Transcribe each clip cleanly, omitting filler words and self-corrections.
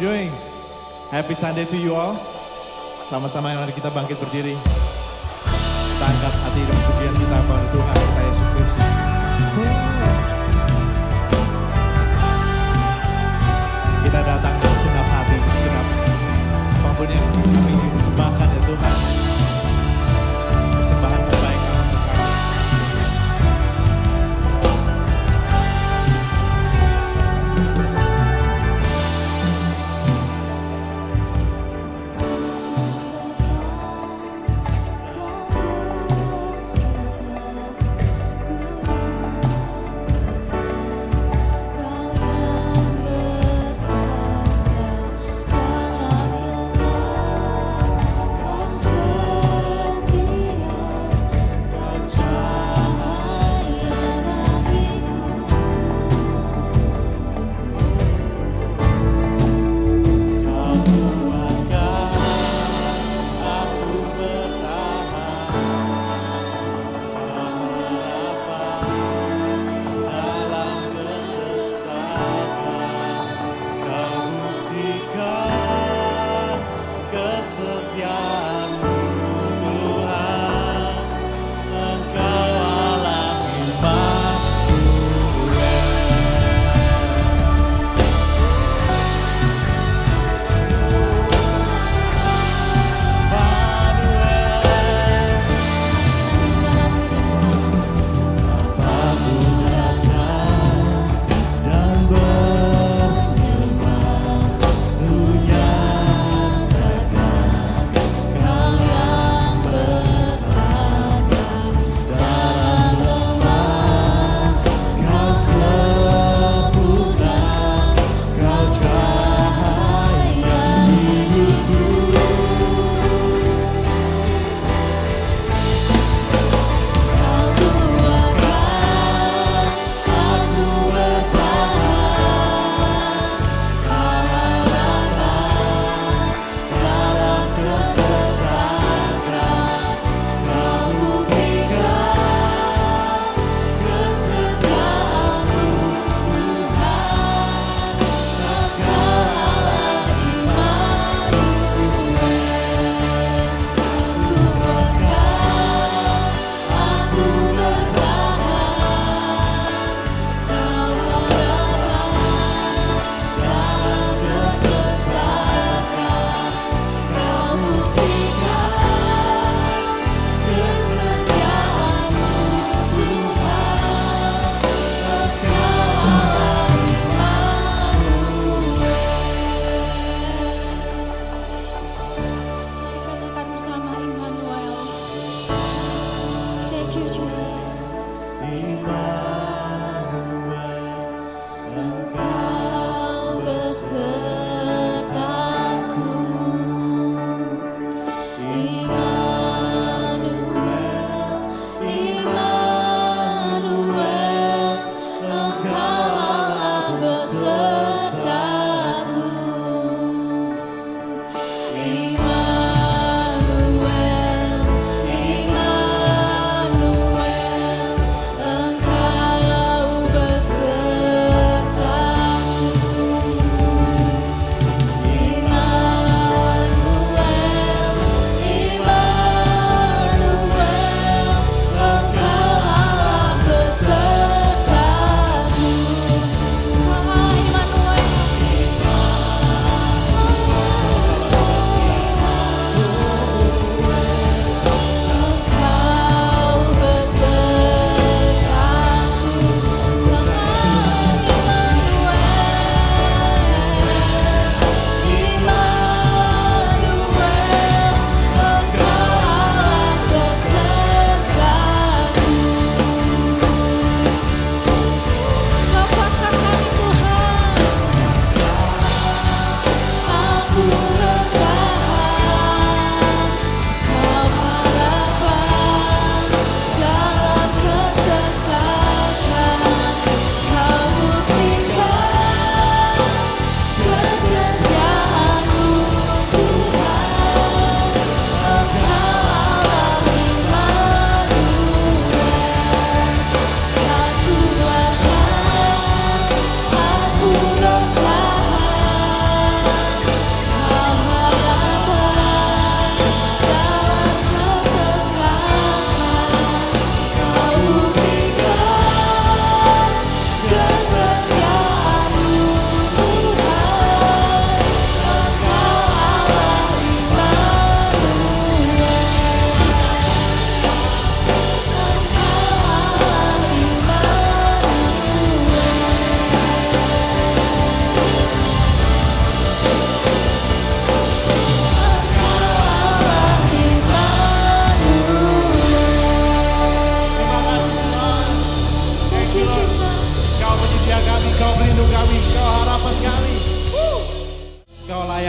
doing? Happy Sunday to you all. Sama-sama mari kita bangkit berdiri. Kita angkat hati dan pujian kita kepada Tuhan kita Yesus Kristus. Kita datang dengan segenap hati, segenap apapun yang kami persembahkan ya Tuhan. Persembahan terbaik kami untuk kami.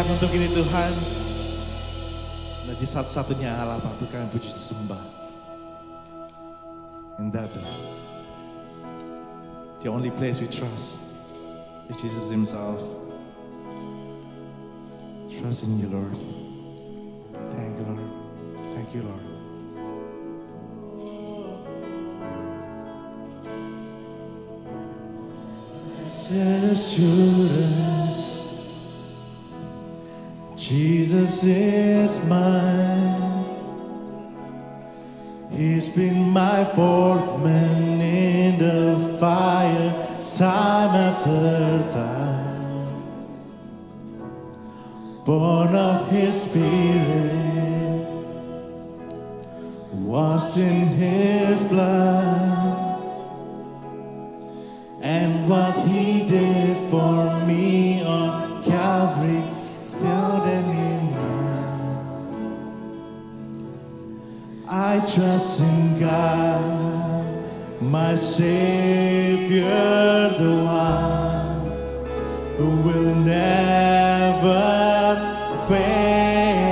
layak untuk ini Tuhan. Menjadi satu-satunya Allah patut kami puji sembah. And that the only place we trust is Jesus Himself. Trust in you, Lord. Thank you, Lord. Thank you, Lord. Blessed assurance, Jesus is mine. He's been my fourth man in the fire, time after time. Born of His Spirit, washed in His blood. And what He did for me on Calvary, still then enough. I trust in God, my Savior, the one who will never fail.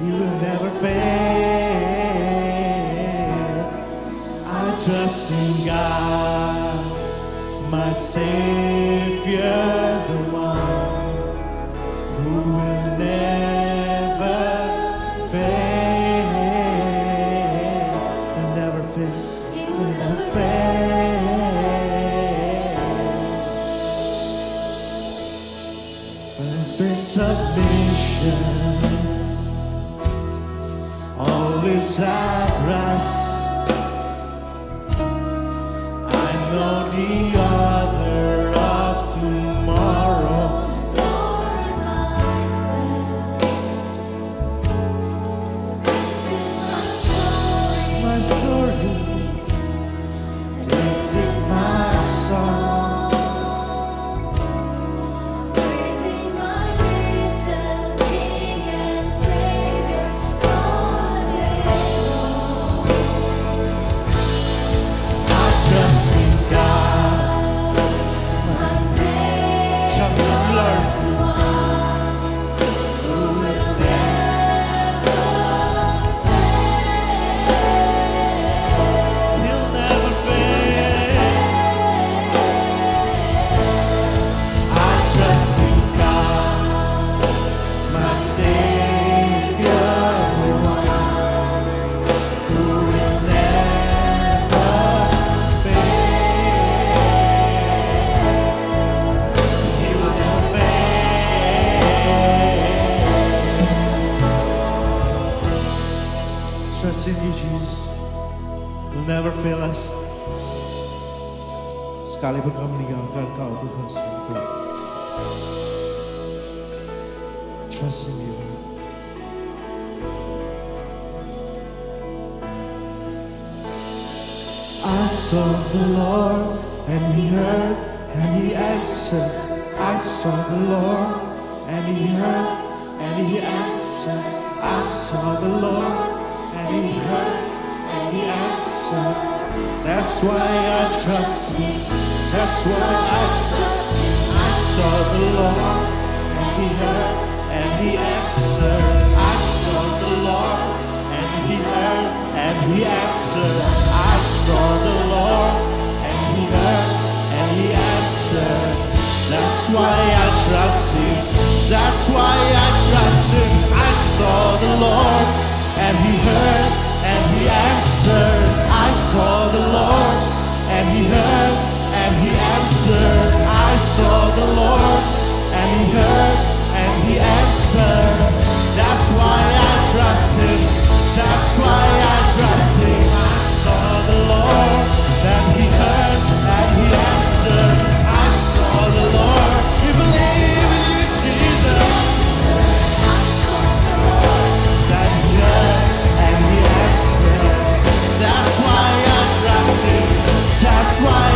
He will never fail. Trust in God, my Savior, the one who will never fail. He'll never fail. He'll never fail. Perfect submission, all is at rest. The author of tomorrow is ordering my steps. This is my story. This is my song. Praising my risen King and Savior all day long. I trust in God. Trust in you, Jesus. You'll never fail us. Sekalipun kami meninggalkan Kau, Tuhan, sekalipun. Trust in you. I sought the Lord, and He heard, and He answered. I sought the Lord, and He heard, and He answered. I sought the Lord, and He heard, and He answered. That's why I trust Him. That's why I trust Him. I saw the Lord, and He heard, and He answered. I saw the Lord, and He heard, and He answered. I saw the Lord, and He heard, and He answered. That's why I trust Him. That's why I trust Him. I saw the Lord, and He heard, and He answered. I saw the Lord, and He heard, and He answered. I saw the Lord, and He heard, and He answered. That's why I trust Him. That's why I trust Him. I saw the Lord, and He heard, and He answered. I saw the Lord. We believe in you, Jesus. That He heard, and He answered. That's why I trust Him. That's why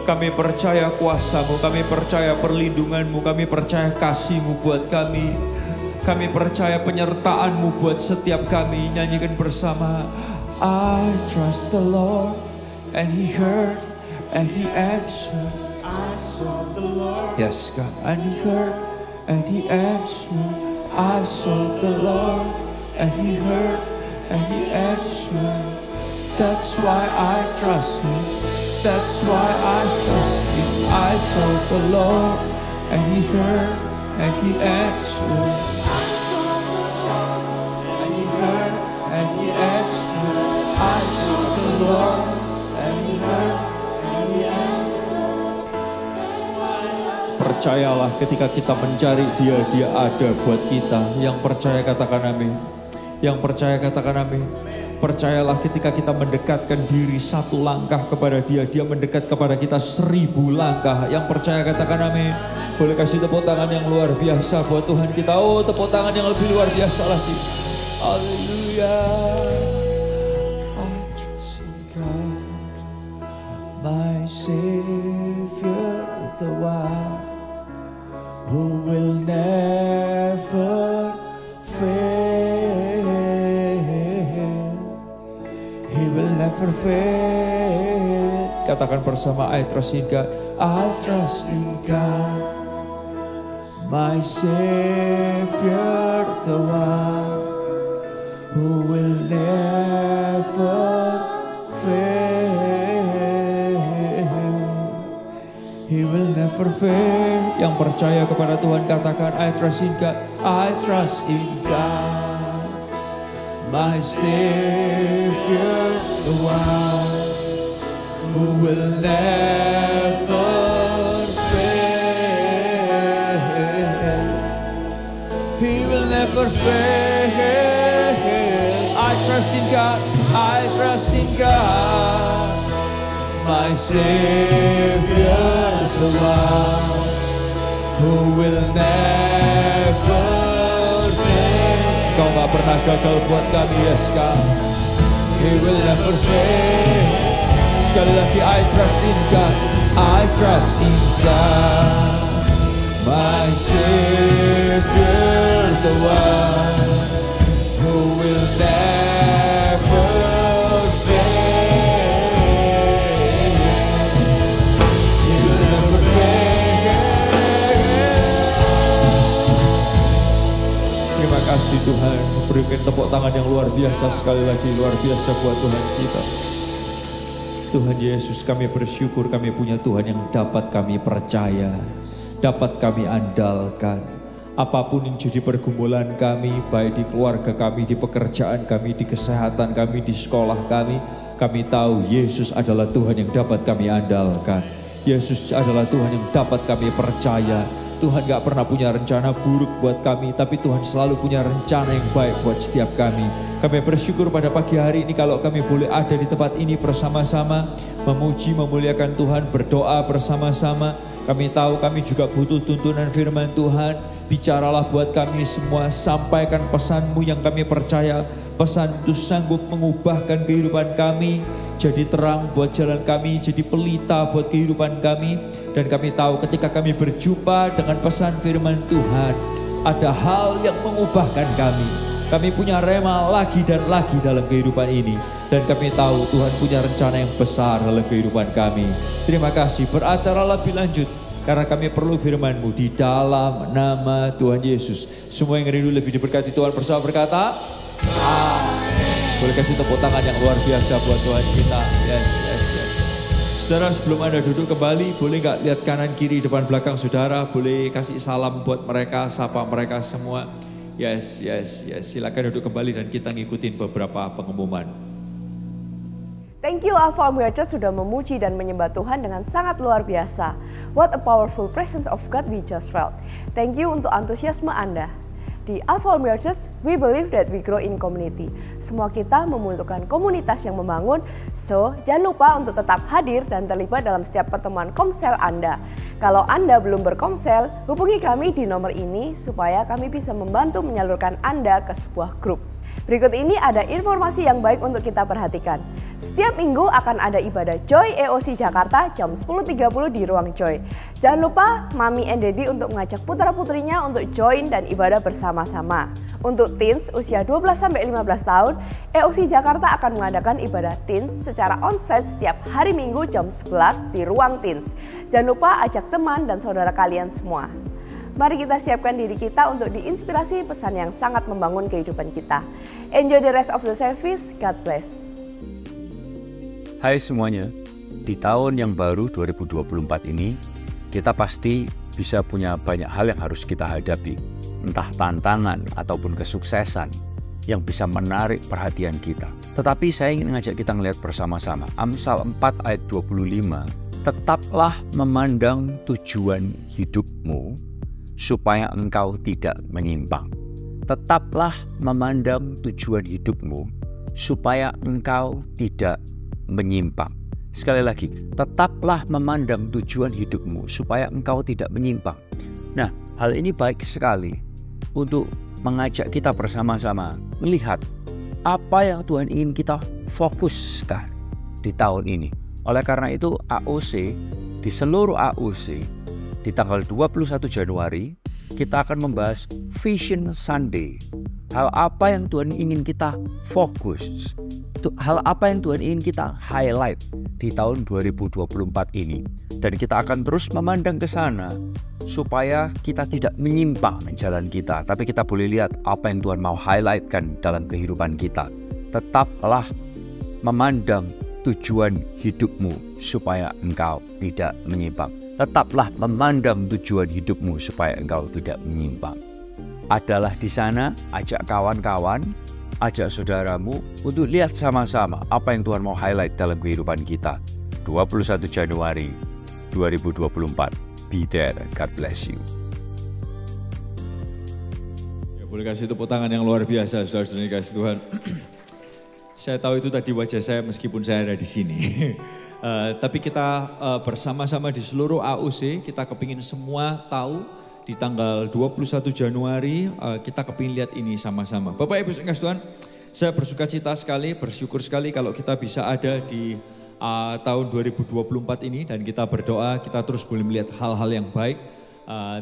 Kami percaya kuasa-Mu, kami percaya perlindungan-Mu, kami percaya kasih-Mu buat kami. Kami percaya penyertaan-Mu buat setiap kami. Nyanyikan bersama. I trust the Lord and He heard and He answered. I sought the Lord. Yes, God. And He heard and He answered. I sought the Lord and He heard and He answered. That's why I trust Him. That's why I trust Him. I sought the Lord and He heard and He answered. And He heard and He answered. I sought the Lord and He heard and He answered. Percayalah ketika kita mencari Dia, Dia ada buat kita. Yang percaya katakan amin. Yang percaya katakan amin. Percayalah ketika kita mendekatkan diri satu langkah kepada Dia, Dia mendekat kepada kita 1000 langkah. Yang percaya katakan amin. Boleh kasih tepuk tangan yang luar biasa buat Tuhan kita. Oh, tepuk tangan yang lebih luar biasa lagi. Haleluya. I trust in God, my Savior, the one who will never fail. He will never fail. Katakan bersama, I trust in God. I trust in God, my Savior, the one who will never fail. He will never fail. Yang percaya kepada Tuhan katakan, I trust in God. I trust in God, my Savior, the one who will never fail. He will never fail. I trust in God. I trust in God, my Savior, the one who will never fail. Kau gak pernah gagal buat kami, yes God. He will never fail. Sekali lagi, I trust in God. I trust in God, my Savior, the one who will never fail. He will never fail. Terima kasih Tuhan. Berikan tepuk tangan yang luar biasa sekali lagi. Luar biasa buat Tuhan kita. Tuhan Yesus, kami bersyukur kami punya Tuhan yang dapat kami percaya, dapat kami andalkan. Apapun yang jadi pergumulan kami, baik di keluarga kami, di pekerjaan kami, di kesehatan kami, di sekolah kami tahu Yesus adalah Tuhan yang dapat kami andalkan. Yesus adalah Tuhan yang dapat kami percaya. Tuhan gak pernah punya rencana buruk buat kami, tapi Tuhan selalu punya rencana yang baik buat setiap kami. Kami bersyukur pada pagi hari ini kalau kami boleh ada di tempat ini bersama-sama, memuji, memuliakan Tuhan, berdoa bersama-sama. Kami tahu kami juga butuh tuntunan firman Tuhan. Bicaralah buat kami semua, sampaikan pesan-Mu yang kami percaya. Pesan itu sanggup mengubahkan kehidupan kami, jadi terang buat jalan kami, jadi pelita buat kehidupan kami. Dan kami tahu ketika kami berjumpa dengan pesan firman Tuhan, ada hal yang mengubahkan kami. Kami punya rema lagi dan lagi dalam kehidupan ini. Dan kami tahu Tuhan punya rencana yang besar dalam kehidupan kami. Terima kasih, beracara lebih lanjut. Karena kami perlu firman-Mu di dalam nama Tuhan Yesus. Semua yang rindu lebih diberkati Tuhan bersama berkata, amin. Boleh kasih tepuk tangan yang luar biasa buat Tuhan kita. Yes. Saudara, sebelum Anda duduk kembali, boleh gak lihat kanan kiri depan belakang saudara, boleh kasih salam buat mereka, sapa mereka semua. Yes. Silakan duduk kembali dan kita ngikutin beberapa pengumuman. Thank you Alpha Omega Church sudah memuji dan menyembah Tuhan dengan sangat luar biasa. What a powerful presence of God we just felt. Thank you untuk antusiasme Anda. Di Alpha Omega Church, we believe that we grow in community. Semua kita membutuhkan komunitas yang membangun, so jangan lupa untuk tetap hadir dan terlibat dalam setiap pertemuan komsel Anda. Kalau Anda belum berkomsel, hubungi kami di nomor ini supaya kami bisa membantu menyalurkan Anda ke sebuah grup. Berikut ini ada informasi yang baik untuk kita perhatikan. Setiap minggu akan ada ibadah Joy EOC Jakarta jam 10.30 di Ruang Joy. Jangan lupa Mami and Daddy untuk mengajak putra-putrinya untuk join dan ibadah bersama-sama. Untuk teens usia 12-15 tahun, EOC Jakarta akan mengadakan ibadah teens secara onsite setiap hari Minggu jam 11 di Ruang Teens. Jangan lupa ajak teman dan saudara kalian semua. Mari kita siapkan diri kita untuk diinspirasi pesan yang sangat membangun kehidupan kita. Enjoy the rest of the service. God bless. Hai semuanya, di tahun yang baru 2024 ini, kita pasti bisa punya banyak hal yang harus kita hadapi, entah tantangan ataupun kesuksesan yang bisa menarik perhatian kita. Tetapi saya ingin ngajak kita melihat bersama-sama, Amsal 4 ayat 25, tetaplah memandang tujuan hidupmu supaya engkau tidak menyimpang. Tetaplah memandang tujuan hidupmu supaya engkau tidak menyimpang. Sekali lagi, tetaplah memandang tujuan hidupmu supaya engkau tidak menyimpang. Nah, hal ini baik sekali untuk mengajak kita bersama-sama melihat apa yang Tuhan ingin kita fokuskan di tahun ini. Oleh karena itu, AOC, di seluruh AOC, di tanggal 21 Januari, kita akan membahas Vision Sunday. Hal apa yang Tuhan ingin kita fokus, hal apa yang Tuhan ingin kita highlight di tahun 2024 ini. Dan kita akan terus memandang ke sana supaya kita tidak menyimpang jalan kita, tapi kita boleh lihat apa yang Tuhan mau highlightkan dalam kehidupan kita. Tetaplah memandang tujuan hidupmu supaya engkau tidak menyimpang. Tetaplah memandang tujuan hidupmu supaya engkau tidak menyimpang. Adalah di sana, ajak kawan-kawan, ajak saudaramu untuk lihat sama-sama apa yang Tuhan mau highlight dalam kehidupan kita. 21 Januari 2024. Be there. God bless you. Ya, boleh kasih tepuk tangan yang luar biasa, saudara-saudara kasih Tuhan. Saya tahu itu tadi wajah saya meskipun saya ada di sini. Tapi kita bersama-sama di seluruh AOC, kita kepingin semua tahu di tanggal 21 Januari kita kepingin lihat ini sama-sama. Bapak Ibu kasih Tuhan, saya bersuka cita sekali, bersyukur sekali kalau kita bisa ada di tahun 2024 ini dan kita berdoa, kita terus boleh melihat hal-hal yang baik.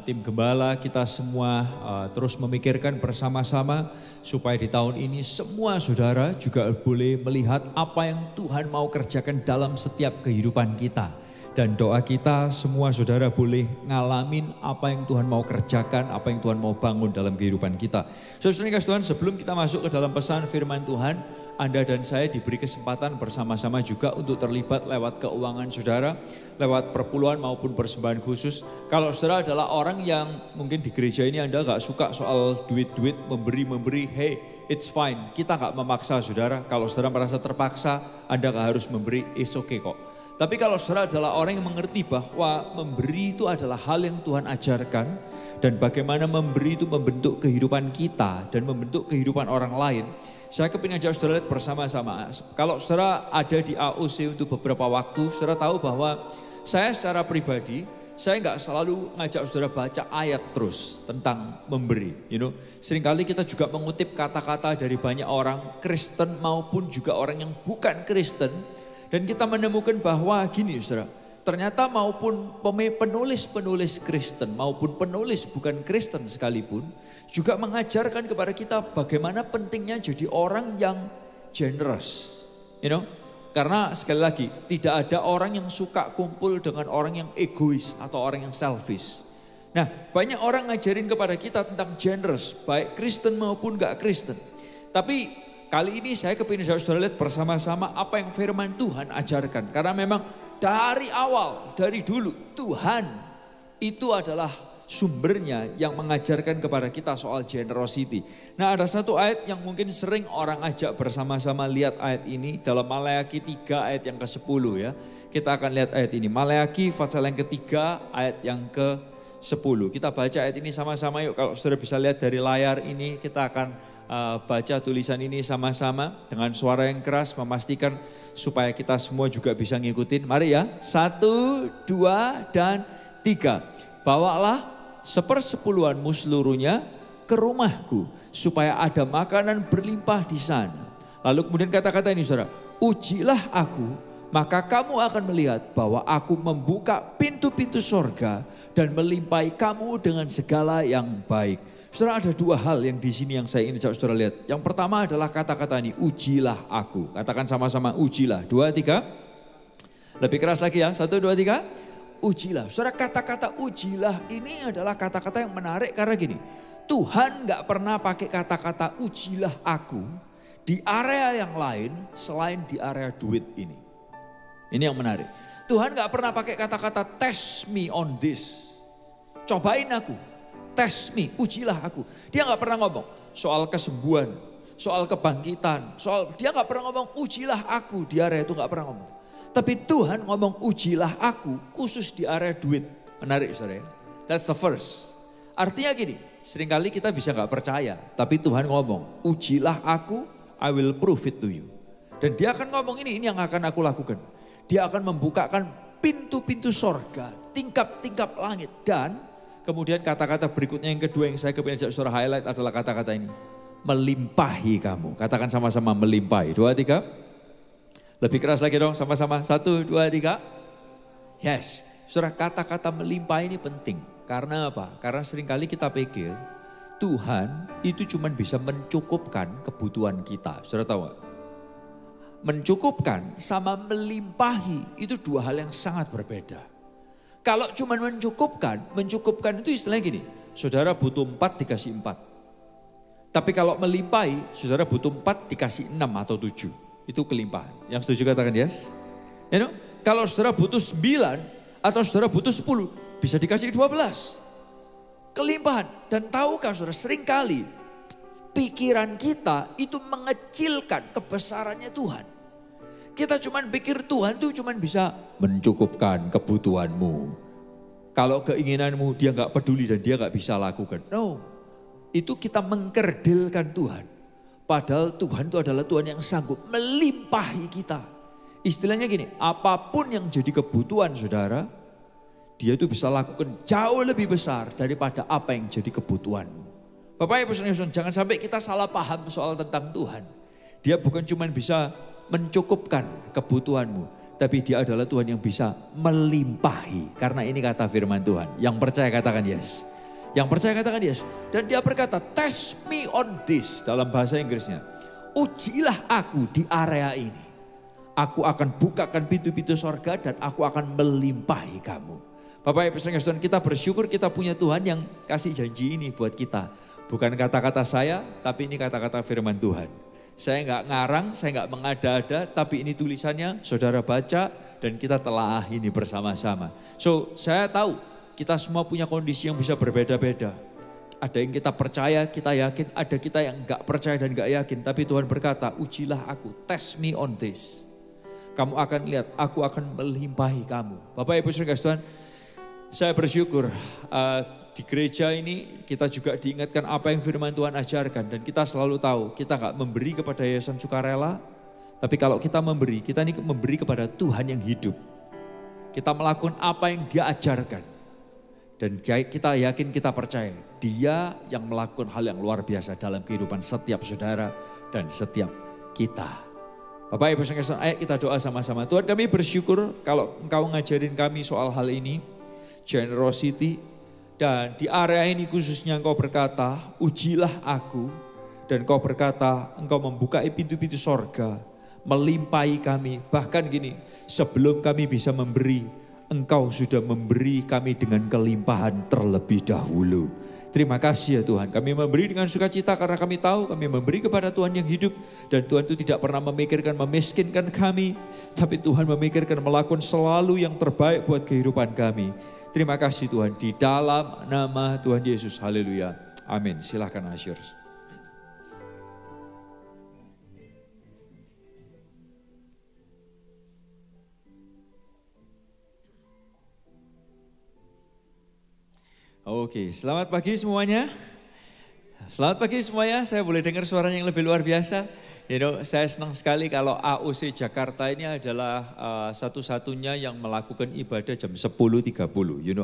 Tim Gembala kita semua terus memikirkan bersama-sama supaya di tahun ini semua saudara juga boleh melihat apa yang Tuhan mau kerjakan dalam setiap kehidupan kita. Dan doa kita semua saudara boleh ngalamin apa yang Tuhan mau kerjakan, apa yang Tuhan mau bangun dalam kehidupan kita. Saudara kasih Tuhan, sebelum kita masuk ke dalam pesan firman Tuhan, Anda dan saya diberi kesempatan bersama-sama juga untuk terlibat lewat keuangan saudara, lewat perpuluhan maupun persembahan khusus. Kalau saudara adalah orang yang mungkin di gereja ini Anda gak suka soal duit-duit, memberi-memberi, hey it's fine. Kita gak memaksa saudara, kalau saudara merasa terpaksa Anda gak harus memberi, it's okay kok. Tapi kalau saudara adalah orang yang mengerti bahwa memberi itu adalah hal yang Tuhan ajarkan dan bagaimana memberi itu membentuk kehidupan kita dan membentuk kehidupan orang lain. Saya kepingin ajak saudara lihat bersama-sama. Kalau saudara ada di AOC untuk beberapa waktu, saudara tahu bahwa saya secara pribadi, saya nggak selalu ngajak saudara baca ayat terus tentang memberi. Seringkali kita juga mengutip kata-kata dari banyak orang Kristen maupun juga orang yang bukan Kristen. Dan kita menemukan bahwa gini saudara, ternyata maupun penulis-penulis Kristen maupun penulis bukan Kristen sekalipun juga mengajarkan kepada kita bagaimana pentingnya jadi orang yang generous. Karena sekali lagi tidak ada orang yang suka kumpul dengan orang yang egois atau orang yang selfish. Nah, banyak orang ngajarin kepada kita tentang generous, baik Kristen maupun gak Kristen. Tapi kali ini saya kepingin saudara lihat bersama-sama apa yang firman Tuhan ajarkan. Karena memang dari awal, dari dulu Tuhan itu adalah sumbernya yang mengajarkan kepada kita soal generosity. Nah, ada satu ayat yang mungkin sering orang ajak bersama-sama lihat ayat ini dalam Maleakhi 3 ayat yang ke-10 ya. Kita akan lihat ayat ini. Maleakhi pasal yang ketiga ayat yang ke-10. Kita baca ayat ini sama-sama yuk. Kalau saudara bisa lihat dari layar ini, kita akan baca tulisan ini sama-sama dengan suara yang keras, memastikan supaya kita semua juga bisa ngikutin. Mari ya, 1, 2, dan 3. Bawalah 1/10 seluruhnya ke rumahku supaya ada makanan berlimpah di sana. Lalu kemudian kata-kata ini saudara, Ujilah aku, maka kamu akan melihat bahwa aku membuka pintu-pintu sorga dan melimpahi kamu dengan segala yang baik. Saudara, ada dua hal yang di sini yang saya ingin saudara lihat. Yang pertama adalah kata-kata ini, ujilah aku. Katakan sama-sama, ujilah. 2, 3. Lebih keras lagi ya, 1, 2, 3. Ujilah. Saudara, kata-kata ujilah ini adalah kata-kata yang menarik karena gini. Tuhan gak pernah pakai kata-kata ujilah aku di area yang lain selain di area duit ini. Ini yang menarik. Tuhan gak pernah pakai kata-kata test me on this. Cobain aku, test me, ujilah aku. Dia gak pernah ngomong soal kesembuhan, soal kebangkitan, dia gak pernah ngomong ujilah aku di area itu, gak pernah ngomong. Tapi Tuhan ngomong ujilah aku khusus di area duit. Menarik saudara. That's the first. Artinya gini, seringkali kita bisa gak percaya. Tapi Tuhan ngomong, ujilah aku, I will prove it to you. Dan dia akan ngomong ini yang akan aku lakukan. Dia akan membukakan pintu-pintu sorga, tingkap-tingkap langit. Dan kemudian kata-kata berikutnya yang kedua yang saya kepingin ajak saudara highlight adalah kata-kata ini. Melimpahi kamu. Katakan sama-sama melimpahi. 2, 3. Lebih keras lagi dong sama-sama. 1, 2, 3. Yes. Saudara, kata-kata melimpahi ini penting. Karena apa? Karena seringkali kita pikir Tuhan itu cuma bisa mencukupkan kebutuhan kita. Saudara tahu gak? Mencukupkan sama melimpahi itu dua hal yang sangat berbeda. Kalau cuma mencukupkan itu istilahnya gini. Saudara butuh 4 dikasih 4. Tapi kalau melimpahi, saudara butuh 4 dikasih 6 atau 7. Itu kelimpahan. Yang setuju katakan yes. You know? Kalau saudara butuh 9 atau saudara butuh 10, bisa dikasih 12. Kelimpahan. Dan tahukah saudara, seringkali pikiran kita itu mengecilkan kebesarannya Tuhan. Kita cuman pikir Tuhan tuh cuman bisa mencukupkan kebutuhanmu. Kalau keinginanmu dia gak peduli dan dia gak bisa lakukan. No, itu kita mengkerdilkan Tuhan. Padahal Tuhan itu adalah Tuhan yang sanggup melimpahi kita. Istilahnya gini, apapun yang jadi kebutuhan saudara, dia itu bisa lakukan jauh lebih besar daripada apa yang jadi kebutuhanmu. Bapak Ibu Saudara, jangan sampai kita salah paham soal tentang Tuhan. Dia bukan cuma bisa mencukupkan kebutuhanmu, tapi dia adalah Tuhan yang bisa melimpahi. Karena ini kata firman Tuhan. Yang percaya katakan yes. Yang percaya katakan yes. Dan dia berkata, test me on this. Dalam bahasa Inggrisnya, ujilah aku di area ini. Aku akan bukakan pintu-pintu sorga dan aku akan melimpahi kamu. Bapak Ibu Saudara, kita bersyukur kita punya Tuhan yang kasih janji ini buat kita. Bukan kata-kata saya, tapi ini kata-kata firman Tuhan. Saya nggak ngarang, saya nggak mengada-ada, tapi ini tulisannya saudara baca dan kita telah ini bersama-sama. So, saya tahu kita semua punya kondisi yang bisa berbeda-beda. Ada yang kita percaya, kita yakin, ada kita yang nggak percaya dan nggak yakin. Tapi Tuhan berkata, ujilah aku, test me on this. Kamu akan lihat, aku akan melimpahi kamu. Bapak Ibu Saudara Tuhan, saya bersyukur di gereja ini kita juga diingatkan apa yang firman Tuhan ajarkan. Dan kita selalu tahu kita gak memberi kepada Yayasan Sukarela. Tapi kalau kita memberi, kita ini memberi kepada Tuhan yang hidup. Kita melakukan apa yang dia ajarkan. Dan kita yakin, kita percaya dia yang melakukan hal yang luar biasa dalam kehidupan setiap saudara dan setiap kita. Bapak Ibu Saudara, ayo kita doa sama-sama. Tuhan, kami bersyukur kalau Engkau ngajarin kami soal hal ini. Generosity. Dan di area ini khususnya Engkau berkata, ujilah aku. Dan Engkau berkata, Engkau membuka pintu-pintu sorga, melimpahi kami. Bahkan gini, sebelum kami bisa memberi, Engkau sudah memberi kami dengan kelimpahan terlebih dahulu. Terima kasih ya Tuhan, kami memberi dengan sukacita karena kami tahu kami memberi kepada Tuhan yang hidup. Dan Tuhan itu tidak pernah memikirkan memiskinkan kami, tapi Tuhan memikirkan melakukan selalu yang terbaik buat kehidupan kami. Terima kasih Tuhan, di dalam nama Tuhan Yesus, haleluya, amin. Silahkan asyur. Oke, selamat pagi semuanya. Selamat pagi semuanya, saya boleh dengar suaranya yang lebih luar biasa. Saya senang sekali kalau AOC Jakarta ini adalah satu-satunya yang melakukan ibadah jam 10.30.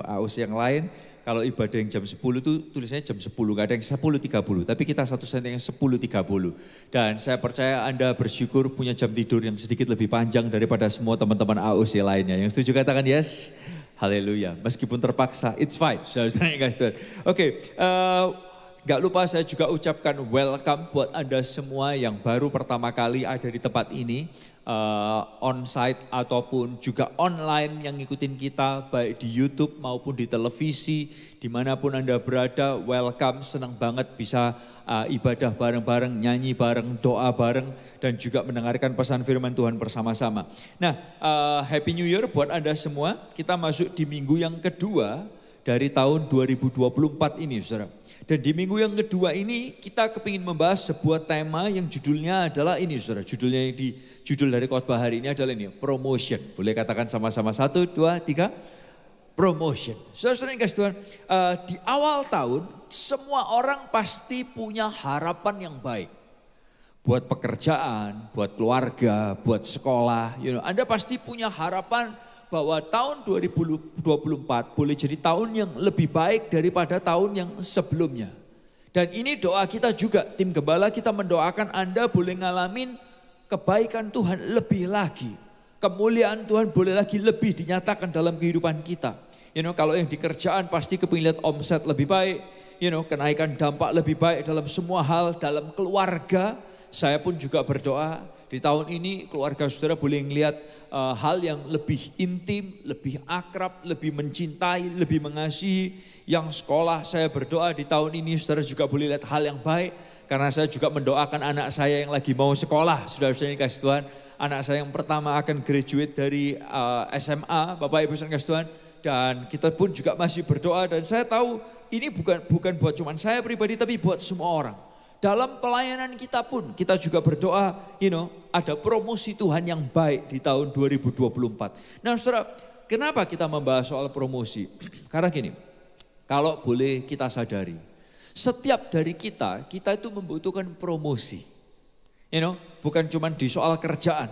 AOC yang lain kalau ibadah yang jam 10 itu tulisannya jam 10, gak ada yang 10.30. Tapi kita satu-satunya yang 10.30. Dan saya percaya Anda bersyukur punya jam tidur yang sedikit lebih panjang daripada semua teman-teman AOC lainnya. Yang setuju katakan yes. Haleluya. Meskipun terpaksa, it's fine. Saudara-saudara yang kasih Tuhan. Oke, gak lupa saya juga ucapkan welcome buat Anda semua yang baru pertama kali ada di tempat ini. On-site ataupun juga online yang ngikutin kita baik di YouTube maupun di televisi. Dimanapun Anda berada, welcome. Senang banget bisa ibadah bareng-bareng, nyanyi bareng, doa bareng. Dan juga mendengarkan pesan firman Tuhan bersama-sama. Nah, Happy New Year buat Anda semua. Kita masuk di minggu yang kedua dari tahun 2024 ini, saudara. Dan di minggu yang kedua ini kita kepingin membahas sebuah tema yang judulnya adalah ini, saudara. Judul dari khotbah hari ini adalah ini, promotion. Boleh katakan sama-sama 1, 2, 3, promotion. Saudara-saudara yang kasih Tuhan, di awal tahun semua orang pasti punya harapan yang baik. Buat pekerjaan, buat keluarga, buat sekolah. Anda pasti punya harapan bahwa tahun 2024 boleh jadi tahun yang lebih baik daripada tahun yang sebelumnya. Dan ini doa kita juga, tim gembala kita mendoakan Anda boleh ngalamin kebaikan Tuhan lebih lagi. Kemuliaan Tuhan boleh lagi lebih dinyatakan dalam kehidupan kita. Kalau yang di kerjaan pasti kepingin lihat omset lebih baik. Kenaikan dampak lebih baik dalam semua hal, dalam keluarga. Saya pun juga berdoa di tahun ini keluarga saudara boleh melihat hal yang lebih intim, lebih akrab, lebih mencintai, lebih mengasihi. Yang sekolah saya berdoa di tahun ini saudara juga boleh lihat hal yang baik. Karena saya juga mendoakan anak saya yang lagi mau sekolah. Saudara-saudara yang kasih Tuhan, anak saya yang pertama akan graduate dari SMA, Bapak Ibu saudara kasih Tuhan. Dan kita pun juga masih berdoa dan saya tahu ini bukan buat cuman saya pribadi tapi buat semua orang. Dalam pelayanan kita pun kita juga berdoa, ada promosi Tuhan yang baik di tahun 2024. Nah saudara, kenapa kita membahas soal promosi? Karena gini, kalau boleh kita sadari, setiap dari kita itu membutuhkan promosi. Bukan cuma di soal kerjaan,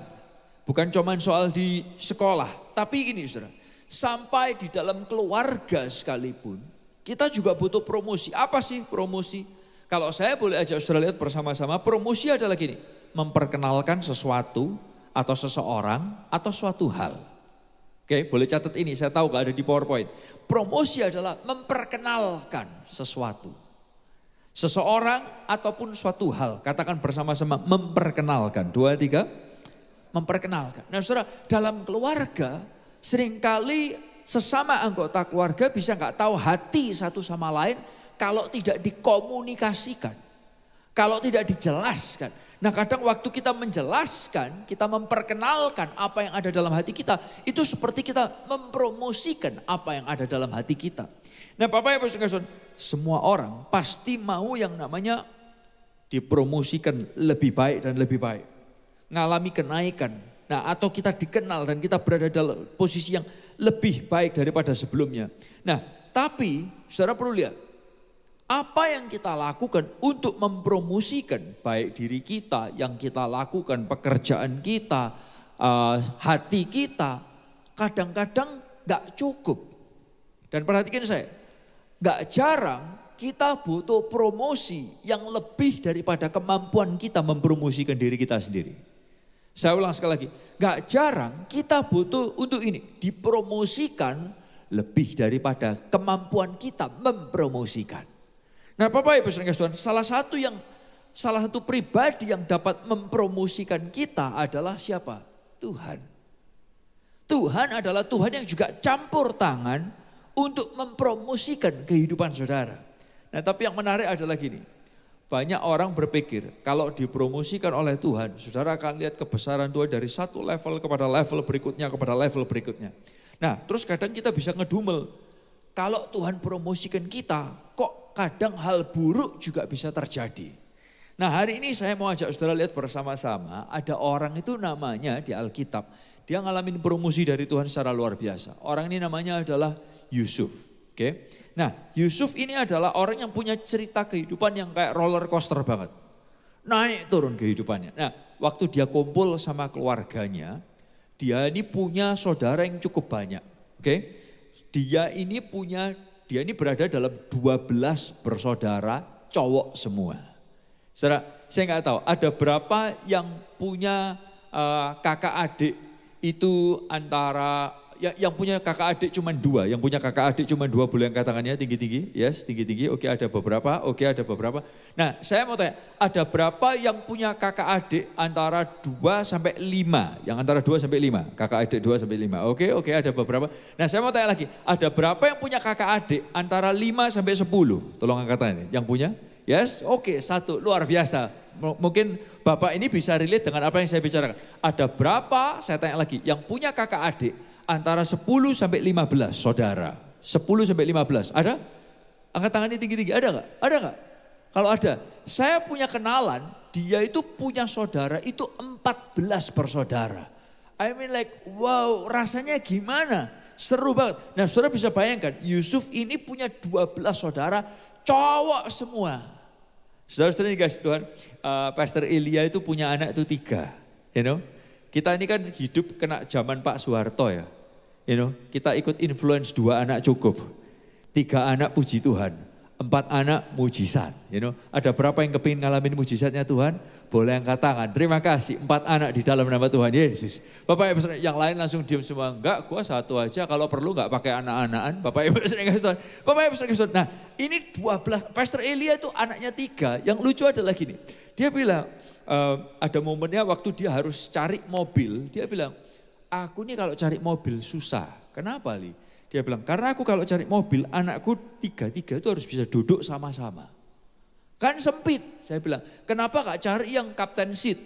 bukan cuma soal di sekolah. Tapi gini saudara, sampai di dalam keluarga sekalipun, kita juga butuh promosi. Apa sih promosi? Kalau saya boleh ajak saudara lihat bersama-sama, promosi adalah gini, memperkenalkan sesuatu atau seseorang atau suatu hal. Oke, boleh catat ini, saya tahu gak ada di PowerPoint. Promosi adalah memperkenalkan sesuatu. Seseorang ataupun suatu hal, katakan bersama-sama memperkenalkan. 2, 3, memperkenalkan. Nah saudara, dalam keluarga seringkali sesama anggota keluarga bisa gak tahu hati satu sama lain, kalau tidak dikomunikasikan, kalau tidak dijelaskan. Nah kadang waktu kita menjelaskan, kita memperkenalkan apa yang ada dalam hati kita, itu seperti kita mempromosikan apa yang ada dalam hati kita. Nah Bapak Ibu Saudara, semua orang pasti mau yang namanya dipromosikan lebih baik dan lebih baik. Ngalami kenaikan, nah atau kita dikenal dan kita berada dalam posisi yang lebih baik daripada sebelumnya. Nah tapi saudara perlu lihat, apa yang kita lakukan untuk mempromosikan baik diri kita, yang kita lakukan pekerjaan kita, hati kita, kadang-kadang gak cukup. Dan perhatikan saya, gak jarang kita butuh promosi yang lebih daripada kemampuan kita mempromosikan diri kita sendiri. Saya ulang sekali lagi, gak jarang kita butuh untuk ini, dipromosikan lebih daripada kemampuan kita mempromosikan. Nah Bapak Ibu Saudara Tuhan, salah satu pribadi yang dapat mempromosikan kita adalah siapa? Tuhan. Tuhan adalah Tuhan yang juga campur tangan untuk mempromosikan kehidupan saudara. Nah tapi yang menarik adalah gini, banyak orang berpikir kalau dipromosikan oleh Tuhan, saudara akan lihat kebesaran Tuhan dari satu level kepada level berikutnya, kepada level berikutnya. Nah terus kadang kita bisa ngedumel, kalau Tuhan promosikan kita, kok kadang hal buruk juga bisa terjadi. Nah hari ini saya mau ajak saudara lihat bersama-sama, ada orang itu namanya di Alkitab, dia ngalamin promosi dari Tuhan secara luar biasa. Orang ini namanya adalah Yusuf. Oke. Nah Yusuf ini adalah orang yang punya cerita kehidupan yang kayak roller coaster banget. naik turun kehidupannya. Nah, waktu dia kumpul sama keluarganya, dia ini punya saudara yang cukup banyak. Oke? Dia ini berada dalam 12 bersaudara, cowok semua. Saudara, saya nggak tahu ada berapa yang punya kakak adik itu antara yang punya kakak adik cuma 2, yang punya kakak adik cuma 2, boleh angkat tangannya tinggi-tinggi, yes, tinggi-tinggi, oke ada beberapa. Nah saya mau tanya, ada berapa yang punya kakak adik antara 2 sampai 5, yang antara 2 sampai 5, kakak adik 2 sampai 5, oke ada beberapa. Nah saya mau tanya lagi, ada berapa yang punya kakak adik antara 5 sampai 10, tolong angkat tangannya, yang punya? Yes, oke, 1, luar biasa. Mungkin Bapak ini bisa relate dengan apa yang saya bicarakan. Ada berapa, saya tanya lagi, yang punya kakak adik antara 10 sampai 15 saudara. 10 sampai 15, ada? Angkat tangannya tinggi-tinggi, ada gak? Ada gak? Kalau ada, saya punya kenalan, dia itu punya saudara itu 14 bersaudara. I mean like, wow, rasanya gimana? Seru banget. Nah saudara bisa bayangkan, Yusuf ini punya 12 saudara, cowok semua. Saudara-saudara ini kasih Tuhan, Pastor Elia itu punya anak itu 3, you know. Kita ini kan hidup kena zaman Pak Soeharto ya, you know. Kita ikut influence 2 anak cukup, 3 anak puji Tuhan, 4 anak mujizat, you know. Ada berapa yang kepingin ngalamin mujizatnya Tuhan? Boleh angkat tangan, terima kasih, 4 anak di dalam nama Tuhan Yesus. Bapak Ibu Saudara, yang lain langsung diam semua, enggak, gua 1 aja, kalau perlu enggak pakai anak-anakan. Bapak Ibu Saudara, Bapak Ibu Saudara. Nah ini 12, Pastor Elia itu anaknya 3, yang lucu adalah gini, dia bilang, ada momennya waktu dia harus cari mobil, dia bilang, aku nih kalau cari mobil susah. Kenapa Li? Dia bilang, karena aku kalau cari mobil, anakku 3 itu harus bisa duduk sama-sama. Kan sempit, saya bilang, kenapa gak cari yang captain seat?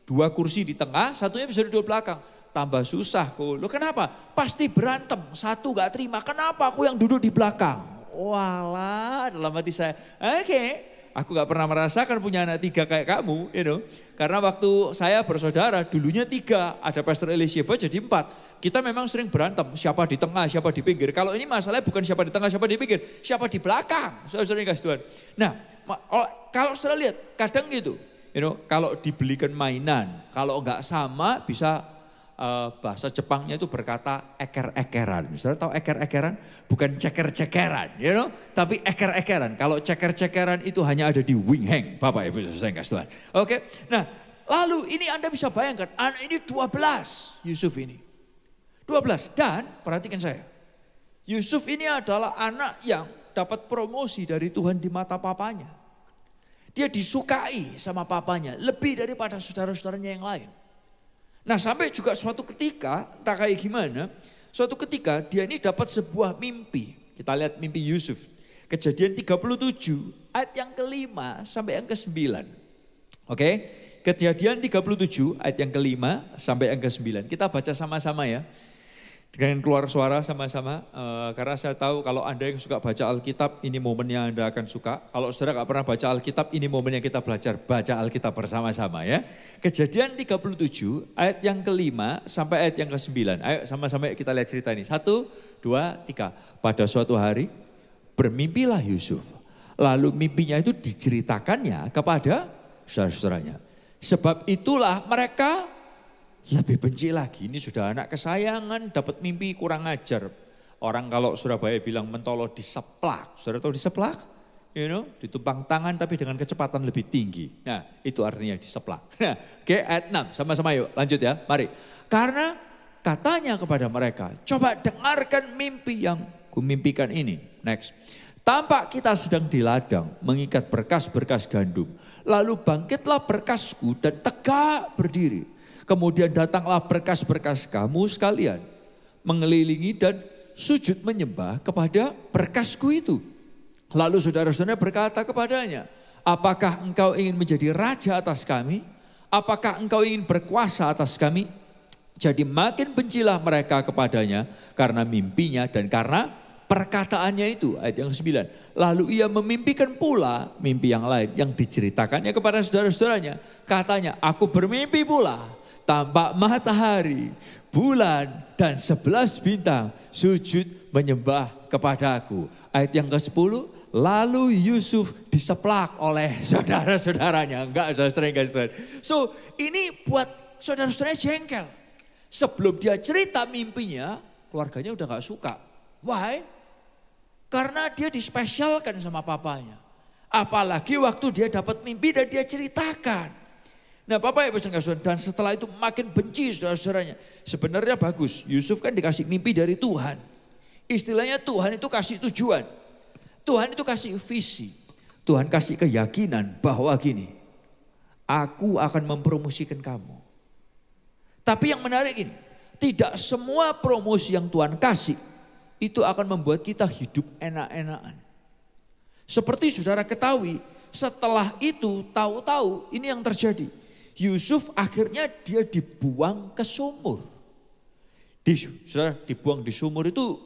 2 kursi di tengah, satunya bisa duduk belakang. Tambah susah kok. Loh kenapa? Pasti berantem, 1 gak terima, kenapa aku yang duduk di belakang? Walah, dalam hati saya, oke. Aku gak pernah merasakan punya anak 3 kayak kamu, you know. Karena waktu saya bersaudara, dulunya 3, ada Pastor Elisheba jadi 4. Kita memang sering berantem, siapa di tengah, siapa di pinggir. Kalau ini masalahnya bukan siapa di tengah, siapa di pinggir, siapa di belakang. Saudara-saudara kasih Tuhan. Nah, kalau saudara lihat, kadang gitu, you know, kalau dibelikan mainan, kalau gak sama bisa bahasa Jepangnya itu berkata eker-ekeran. Saudara tahu eker-ekeran? Bukan ceker-cekeran, you know? Tapi eker-ekeran. Kalau ceker-cekeran itu hanya ada di wing hang. Bapak Ibu saya kasih Tuhan. Oke, nah lalu ini Anda bisa bayangkan, anak ini 12, Yusuf ini. 12, dan perhatikan saya. Yusuf ini adalah anak yang dapat promosi dari Tuhan di mata papanya. Dia disukai sama papanya lebih daripada saudara-saudaranya yang lain. Nah sampai juga suatu ketika, entah kayak gimana, suatu ketika dia ini dapat sebuah mimpi. Kita lihat mimpi Yusuf. Kejadian 37 ayat yang ke-5 sampai yang ke-9. Oke, Kejadian 37 ayat yang ke-5 sampai yang ke-9. Kita baca sama-sama ya. Dengan keluar suara sama-sama, karena saya tahu kalau Anda yang suka baca Alkitab, ini momen yang Anda akan suka. Kalau saudara gak pernah baca Alkitab, ini momen yang kita belajar baca Alkitab bersama-sama ya. Kejadian 37 ayat yang ke-5 sampai ayat yang ke-9. Ayo sama-sama kita lihat cerita ini. 1, 2, 3. Pada suatu hari bermimpilah Yusuf. Lalu mimpinya itu diceritakannya kepada saudara-saudaranya. Sebab itulah mereka lebih benci lagi, ini sudah anak kesayangan, dapat mimpi kurang ajar. Orang kalau Surabaya bilang mentolo diseplak, saudara tahu diseplak? You know, ditumpang tangan tapi dengan kecepatan lebih tinggi. Nah itu artinya diseplak. Nah, oke, ayat 6, sama-sama yuk lanjut ya, mari. Karena katanya kepada mereka, coba dengarkan mimpi yang kumimpikan ini. Next. Tampak kita sedang di ladang mengikat berkas-berkas gandum. Lalu bangkitlah berkasku dan tegak berdiri. Kemudian datanglah berkas-berkas kamu sekalian, mengelilingi dan sujud menyembah kepada berkasku itu. Lalu saudara-saudara berkata kepadanya, apakah engkau ingin menjadi raja atas kami? Apakah engkau ingin berkuasa atas kami? Jadi makin bencilah mereka kepadanya karena mimpinya dan karena perkataannya itu. Ayat yang ke-9. Lalu ia memimpikan pula mimpi yang lain yang diceritakannya kepada saudara-saudaranya. Katanya, aku bermimpi pula. Tampak matahari, bulan, dan 11 bintang sujud menyembah kepadaku. Ayat yang ke-10, lalu Yusuf diseplak oleh saudara-saudaranya. Enggak, saudara-saudara. So, ini buat saudara-saudaranya jengkel. Sebelum dia cerita mimpinya, keluarganya udah gak suka. Why? Karena dia dispesialkan sama papanya. Apalagi waktu dia dapat mimpi dan dia ceritakan. Nah Bapak Ibu saudara, dan setelah itu makin benci saudara-saudaranya. Sebenarnya bagus, Yusuf kan dikasih mimpi dari Tuhan. Istilahnya Tuhan itu kasih tujuan. Tuhan itu kasih visi. Tuhan kasih keyakinan bahwa gini, aku akan mempromosikan kamu. Tapi yang menarik ini, tidak semua promosi yang Tuhan kasih itu akan membuat kita hidup enak-enakan. Seperti saudara ketahui, setelah itu tahu-tahu ini yang terjadi. Yusuf akhirnya dia dibuang ke sumur. Saudara, dibuang di sumur itu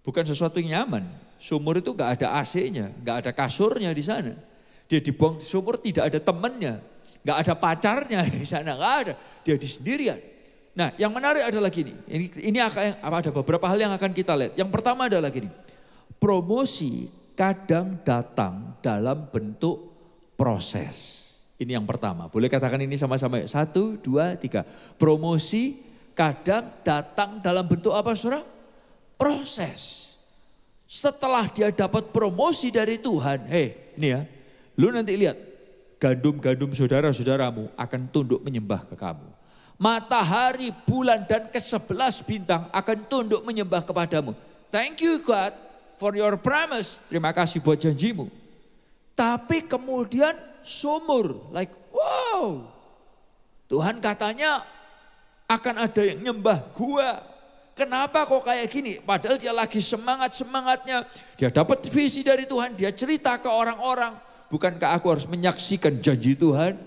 bukan sesuatu yang nyaman. Sumur itu gak ada AC-nya, gak ada kasurnya di sana. Dia dibuang di sumur tidak ada temannya, gak ada pacarnya di sana, gak ada. Dia di sendirian. Nah yang menarik adalah gini, ini akan ada beberapa hal yang akan kita lihat. Yang pertama adalah gini, promosi kadang datang dalam bentuk proses. Ini yang pertama, boleh katakan ini sama-sama. 1, 2, 3. Promosi kadang datang dalam bentuk apa saudara? Proses. Setelah dia dapat promosi dari Tuhan, ini ya, lu nanti lihat, gandum-gandum saudara-saudaramu akan tunduk menyembah ke kamu. Matahari, bulan, dan ke-11 bintang akan tunduk menyembah kepadamu. Thank you God for your promise. Terima kasih buat janjimu. Tapi kemudian sumur, like wow. Tuhan katanya akan ada yang nyembah gua. Kenapa kok kayak gini? Padahal dia lagi semangat-semangatnya. Dia dapat visi dari Tuhan, dia cerita ke orang-orang. Bukankah aku harus menyaksikan janji Tuhan?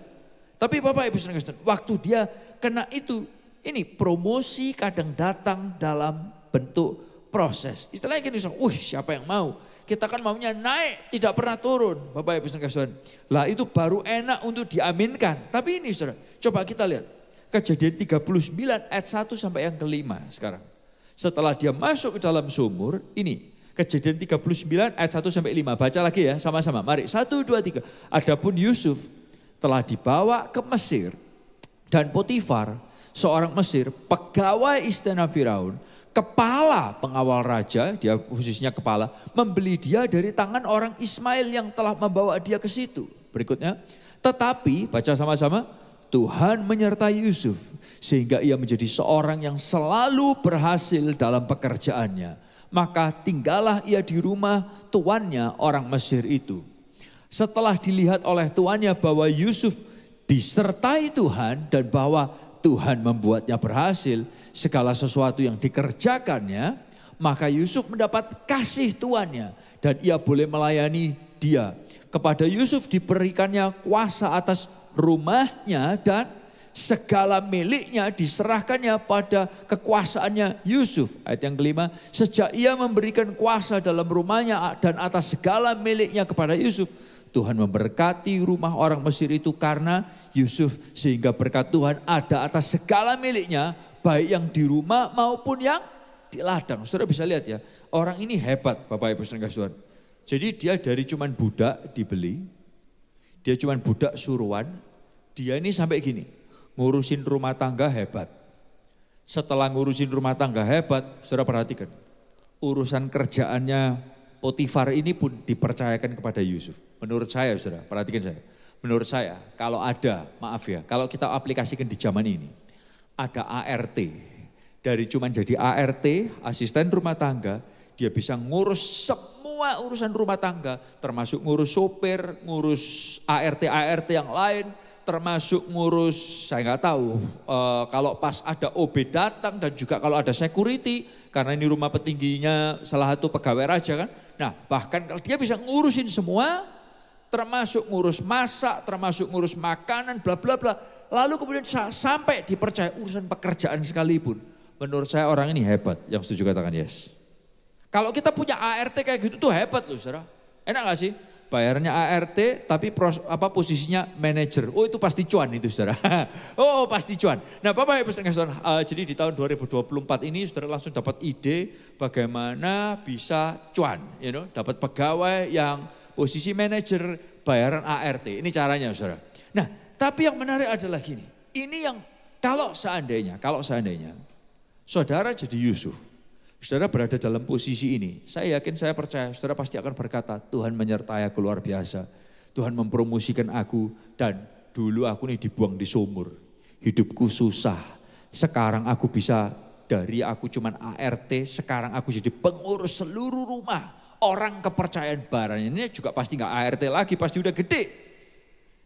Tapi Bapak Ibu saudara, waktu dia kena itu, ini promosi kadang datang dalam bentuk proses. Istilahnya gini, siapa yang mau? Kita kan maunya naik, tidak pernah turun. Bapak Ibu saudara, lah itu baru enak untuk diaminkan. Tapi ini saudara, coba kita lihat. Kejadian 39 ayat 1 sampai yang kelima sekarang. Setelah dia masuk ke dalam sumur, ini Kejadian 39 ayat 1 sampai 5. Baca lagi ya sama-sama. Mari 1, 2, 3. Adapun Yusuf telah dibawa ke Mesir. Dan Potifar, seorang Mesir, pegawai istana Firaun, kepala pengawal raja, dia khususnya kepala, membeli dia dari tangan orang Ismail yang telah membawa dia ke situ. Berikutnya, tetapi baca sama-sama, Tuhan menyertai Yusuf sehingga ia menjadi seorang yang selalu berhasil dalam pekerjaannya. Maka tinggallah ia di rumah tuannya orang Mesir itu. Setelah dilihat oleh tuannya bahwa Yusuf disertai Tuhan dan bahwa Tuhan membuatnya berhasil segala sesuatu yang dikerjakannya, maka Yusuf mendapat kasih tuannya dan ia boleh melayani dia. Kepada Yusuf diberikannya kuasa atas rumahnya dan segala miliknya diserahkannya pada kekuasaannya Yusuf. Ayat yang kelima, sejak ia memberikan kuasa dalam rumahnya dan atas segala miliknya kepada Yusuf, Tuhan memberkati rumah orang Mesir itu karena Yusuf, sehingga berkat Tuhan ada atas segala miliknya, baik yang di rumah maupun yang di ladang. Saudara bisa lihat ya, orang ini hebat Bapak Ibu saudara. Jadi dia dari cuman budak dibeli, dia cuman budak suruhan, dia ini sampai gini, ngurusin rumah tangga hebat. Setelah ngurusin rumah tangga hebat, saudara perhatikan, urusan kerjaannya Potifar ini pun dipercayakan kepada Yusuf. Menurut saya saudara, perhatikan saya. Menurut saya kalau ada, maaf ya, kalau kita aplikasikan di zaman ini, ada ART. Dari cuman jadi ART, asisten rumah tangga, dia bisa ngurus semua urusan rumah tangga, termasuk ngurus sopir, ngurus ART yang lain, termasuk ngurus, saya nggak tahu, kalau pas ada OB datang dan juga kalau ada security, karena ini rumah petingginya salah satu pegawai raja kan. Nah bahkan kalau dia bisa ngurusin semua, termasuk ngurus masak, termasuk ngurus makanan, bla bla bla. Lalu kemudian sampai dipercaya urusan pekerjaan sekalipun. Menurut saya orang ini hebat, yang setuju katakan yes. Kalau kita punya ART kayak gitu tuh hebat loh saudara. Enak gak sih? bayarannya ART tapi posisinya manajer. Oh itu pasti cuan itu saudara. Oh pasti cuan. Nah Bapak Ibu saudara, jadi di tahun 2024 ini saudara langsung dapat ide bagaimana bisa cuan. Dapat pegawai yang posisi manajer bayaran ART. Ini caranya saudara. Nah tapi yang menarik adalah gini. Ini yang kalau seandainya saudara jadi Yusuf. Saudara berada dalam posisi ini, saya yakin, saya percaya saudara pasti akan berkata, Tuhan menyertai aku luar biasa. Tuhan mempromosikan aku dan dulu aku nih dibuang di sumur. Hidupku susah, sekarang aku bisa dari aku cuman ART, sekarang aku jadi pengurus seluruh rumah. Orang kepercayaan barangnya ini juga pasti gak ART lagi, pasti udah gede.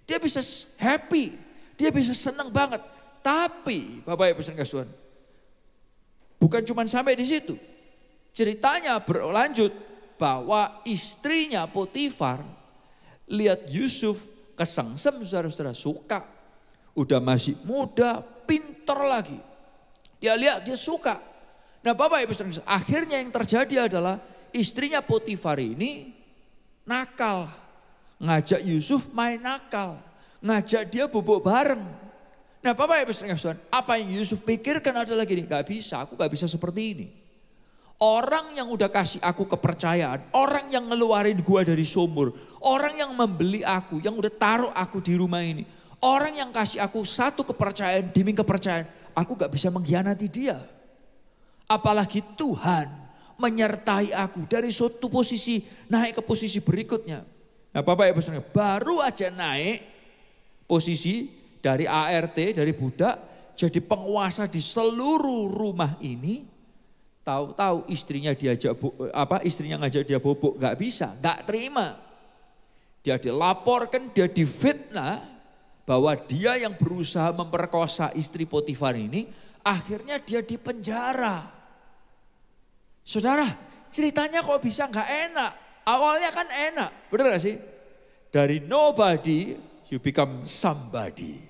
Dia bisa happy, dia bisa senang banget. Tapi Bapak Ibu saudara Tuhan, bukan cuma sampai di situ. Ceritanya berlanjut bahwa istrinya Potifar lihat Yusuf kesengsem, saudara-saudara, suka. Udah masih muda, pinter lagi. Dia lihat, dia suka. Nah Bapak Ibu saudara, akhirnya yang terjadi adalah istrinya Potifar ini nakal. Ngajak Yusuf main nakal. Ngajak dia bubuk bareng. Nah Bapak Ibu saudara, apa yang Yusuf pikirkan adalah gini, gak bisa, aku gak bisa seperti ini. Orang yang udah kasih aku kepercayaan, orang yang ngeluarin gua dari sumur, orang yang membeli aku, yang udah taruh aku di rumah ini, orang yang kasih aku satu kepercayaan demi kepercayaan, aku gak bisa mengkhianati dia. Apalagi Tuhan menyertai aku dari suatu posisi naik ke posisi berikutnya. Nah Bapak Ibu saudara, baru aja naik posisi dari ART, dari budak, jadi penguasa di seluruh rumah ini. Tahu-tahu istrinya istrinya ngajak dia bobok, nggak bisa, nggak terima. Dia dilaporkan, dia difitnah bahwa dia yang berusaha memperkosa istri Potifar ini, akhirnya dia dipenjara. Saudara, ceritanya kok bisa nggak enak? Awalnya kan enak, bener gak sih? Dari nobody, you become somebody.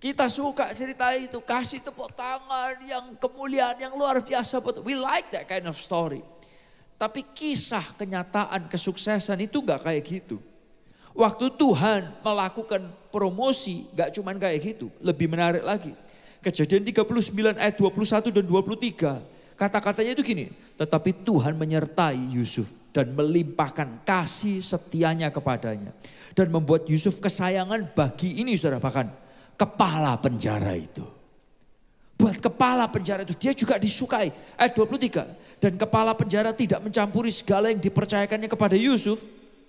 Kita suka cerita itu, kasih tepuk tangan yang kemuliaan yang luar biasa. We like that kind of story. Tapi kisah kenyataan kesuksesan itu gak kayak gitu. Waktu Tuhan melakukan promosi gak cuman kayak gitu, lebih menarik lagi. Kejadian 39 ayat 21 dan 23. Kata-katanya itu gini, tetapi Tuhan menyertai Yusuf dan melimpahkan kasih setianya kepadanya. Dan membuat Yusuf kesayangan bagi ini saudara, bahkan kepala penjara itu. Buat kepala penjara itu dia juga disukai. Ayat 23. Dan kepala penjara tidak mencampuri segala yang dipercayakannya kepada Yusuf.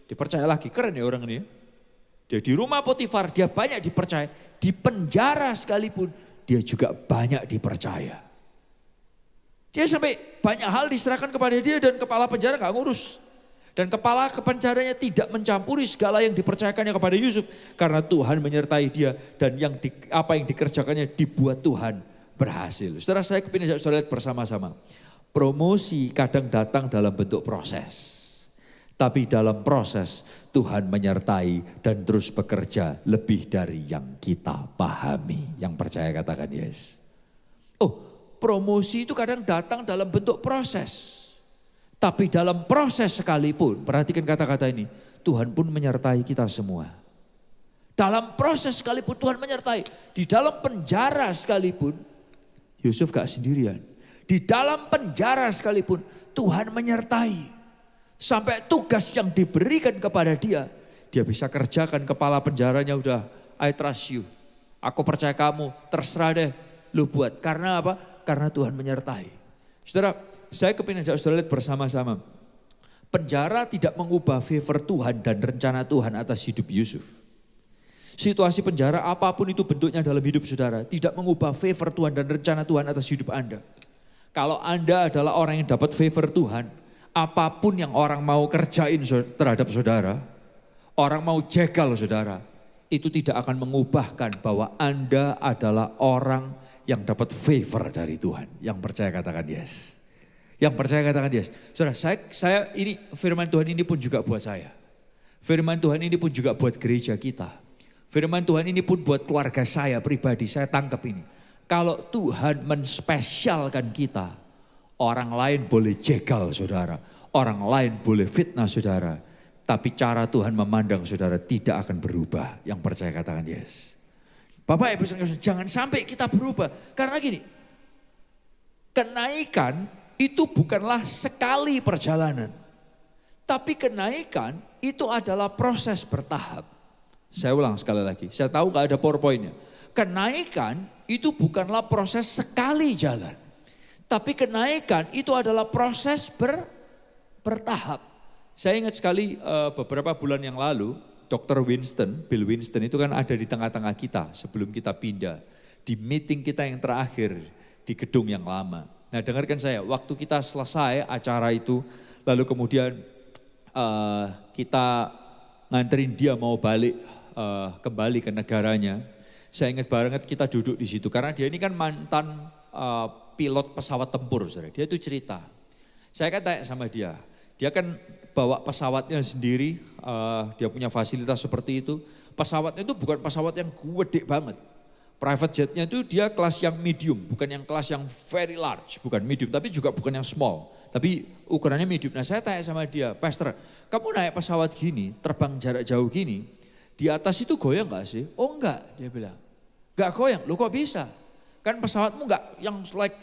Dipercaya lagi, keren ya orang ini. Dia di rumah Potifar, dia banyak dipercaya. Di penjara sekalipun, dia juga banyak dipercaya. Dia sampai banyak hal diserahkan kepada dia dan kepala penjara gak ngurus. Dan kepala penjaranya tidak mencampuri segala yang dipercayakannya kepada Yusuf. Karena Tuhan menyertai dia dan apa yang dikerjakannya dibuat Tuhan berhasil. Saudara, saya kepingin saudara lihat bersama-sama. Promosi kadang datang dalam bentuk proses. Tapi dalam proses Tuhan menyertai dan terus bekerja lebih dari yang kita pahami. Yang percaya katakan yes. Oh, promosi itu kadang datang dalam bentuk proses. Tapi dalam proses sekalipun, perhatikan kata-kata ini, Tuhan pun menyertai kita semua. Dalam proses sekalipun Tuhan menyertai. Di dalam penjara sekalipun, Yusuf gak sendirian. Di dalam penjara sekalipun, Tuhan menyertai. Sampai tugas yang diberikan kepada dia bisa kerjakan. Kepala penjaranya udah, I trust you. Aku percaya kamu, terserah deh, lu buat. Karena apa? Karena Tuhan menyertai. Saudara, saya kepingin ajak saudara lihat bersama-sama. Penjara tidak mengubah favor Tuhan dan rencana Tuhan atas hidup Yusuf. Situasi penjara apapun itu bentuknya dalam hidup saudara, tidak mengubah favor Tuhan dan rencana Tuhan atas hidup Anda. Kalau Anda adalah orang yang dapat favor Tuhan, apapun yang orang mau kerjain terhadap saudara, orang mau jegal saudara, itu tidak akan mengubahkan bahwa Anda adalah orang yang dapat favor dari Tuhan. Yang percaya katakan yes. Yang percaya katakan yes. Saudara, saya ini firman Tuhan ini pun juga buat saya. Firman Tuhan ini pun juga buat gereja kita. Firman Tuhan ini pun buat keluarga saya pribadi. Saya tangkap ini. Kalau Tuhan menspesialkan kita, orang lain boleh jegal saudara. Orang lain boleh fitnah saudara. Tapi cara Tuhan memandang saudara tidak akan berubah. Yang percaya katakan yes. Bapak Ibu saudara, jangan sampai kita berubah. Karena gini, kenaikan itu bukanlah sekali perjalanan. Tapi kenaikan itu adalah proses bertahap. Saya ulang sekali lagi, saya tahu gak ada PowerPoint-nya. Kenaikan itu bukanlah proses sekali jalan. Tapi kenaikan itu adalah proses bertahap. Saya ingat sekali beberapa bulan yang lalu, Dr. Bill Winston itu kan ada di tengah-tengah kita sebelum kita pindah. Di meeting kita yang terakhir di gedung yang lama. Nah dengarkan saya, waktu kita selesai acara itu, lalu kemudian kita nganterin dia mau balik kembali ke negaranya. Saya ingat banget kita duduk di situ, karena dia ini kan mantan pilot pesawat tempur. Saudara. Dia itu cerita, saya kan tanya sama dia kan bawa pesawatnya sendiri, dia punya fasilitas seperti itu. Pesawatnya itu bukan pesawat yang gede banget. Private jetnya itu dia kelas yang medium, bukan yang kelas yang very large, bukan medium, tapi juga bukan yang small. Tapi ukurannya medium. Nah saya tanya sama dia, Pastor, kamu naik pesawat gini, terbang jarak jauh gini, di atas itu goyang gak sih? Oh enggak, dia bilang. Gak goyang, lu kok bisa? Kan pesawatmu enggak yang like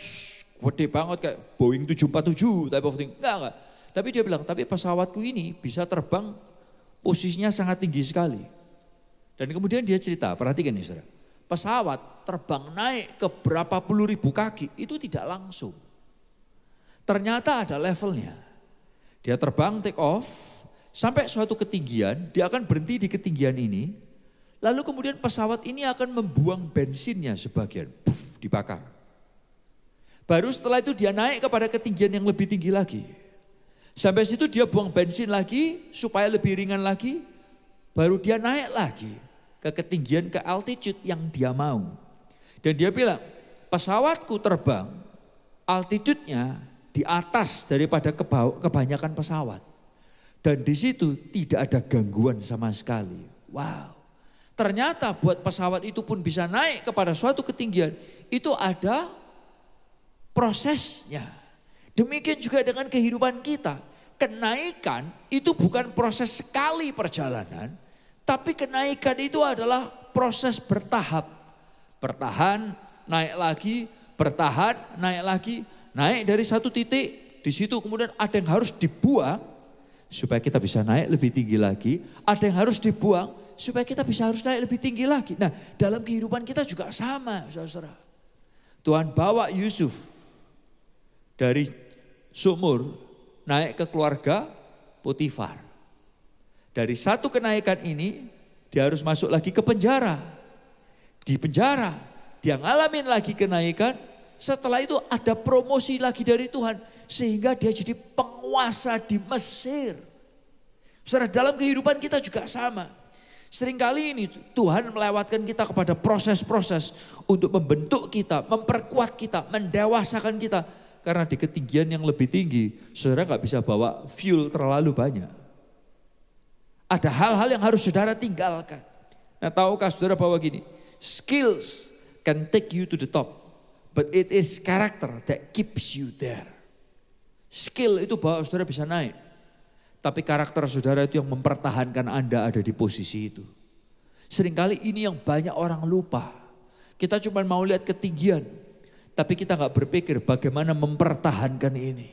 gede banget kayak Boeing 747 type of thing. Enggak. Tapi dia bilang, tapi pesawatku ini bisa terbang posisinya sangat tinggi sekali. Dan kemudian dia cerita, perhatikan nih saudara. Pesawat terbang naik ke berapa puluh ribu kaki, itu tidak langsung. Ternyata ada levelnya. Dia terbang take off, sampai suatu ketinggian, dia akan berhenti di ketinggian ini. Lalu kemudian pesawat ini akan membuang bensinnya sebagian, dibakar. Baru setelah itu dia naik kepada ketinggian yang lebih tinggi lagi. Sampai situ dia buang bensin lagi supaya lebih ringan lagi. Baru dia naik lagi ke ketinggian, ke altitude yang dia mau. Dan dia bilang, pesawatku terbang altitude-nya di atas daripada kebanyakan pesawat. Dan di situ tidak ada gangguan sama sekali. Wow. Ternyata buat pesawat itu pun bisa naik kepada suatu ketinggian, itu ada prosesnya. Demikian juga dengan kehidupan kita. Kenaikan itu bukan proses sekali perjalanan, tapi kenaikan itu adalah proses bertahap. Bertahan, naik lagi, bertahan, naik lagi. Naik dari satu titik, di situ kemudian ada yang harus dibuang supaya kita bisa naik lebih tinggi lagi. Ada yang harus dibuang supaya kita harus naik lebih tinggi lagi. Nah dalam kehidupan kita juga sama, saudara. Tuhan bawa Yusuf dari sumur naik ke keluarga Potifar. Dari satu kenaikan ini dia harus masuk lagi ke penjara. Di penjara dia ngalamin lagi kenaikan. Setelah itu ada promosi lagi dari Tuhan. Sehingga dia jadi penguasa di Mesir. Saudara, dalam kehidupan kita juga sama. Seringkali ini Tuhan melewatkan kita kepada proses-proses untuk membentuk kita, memperkuat kita, mendewasakan kita. Karena di ketinggian yang lebih tinggi, saudara gak bisa bawa fuel terlalu banyak. Ada hal-hal yang harus saudara tinggalkan. Nah tahukah saudara bahwa gini, skills can take you to the top, but it is character that keeps you there. Skill itu bahwa saudara bisa naik, tapi karakter saudara itu yang mempertahankan Anda ada di posisi itu. Seringkali ini yang banyak orang lupa. Kita cuma mau lihat ketinggian, tapi kita gak berpikir bagaimana mempertahankan ini.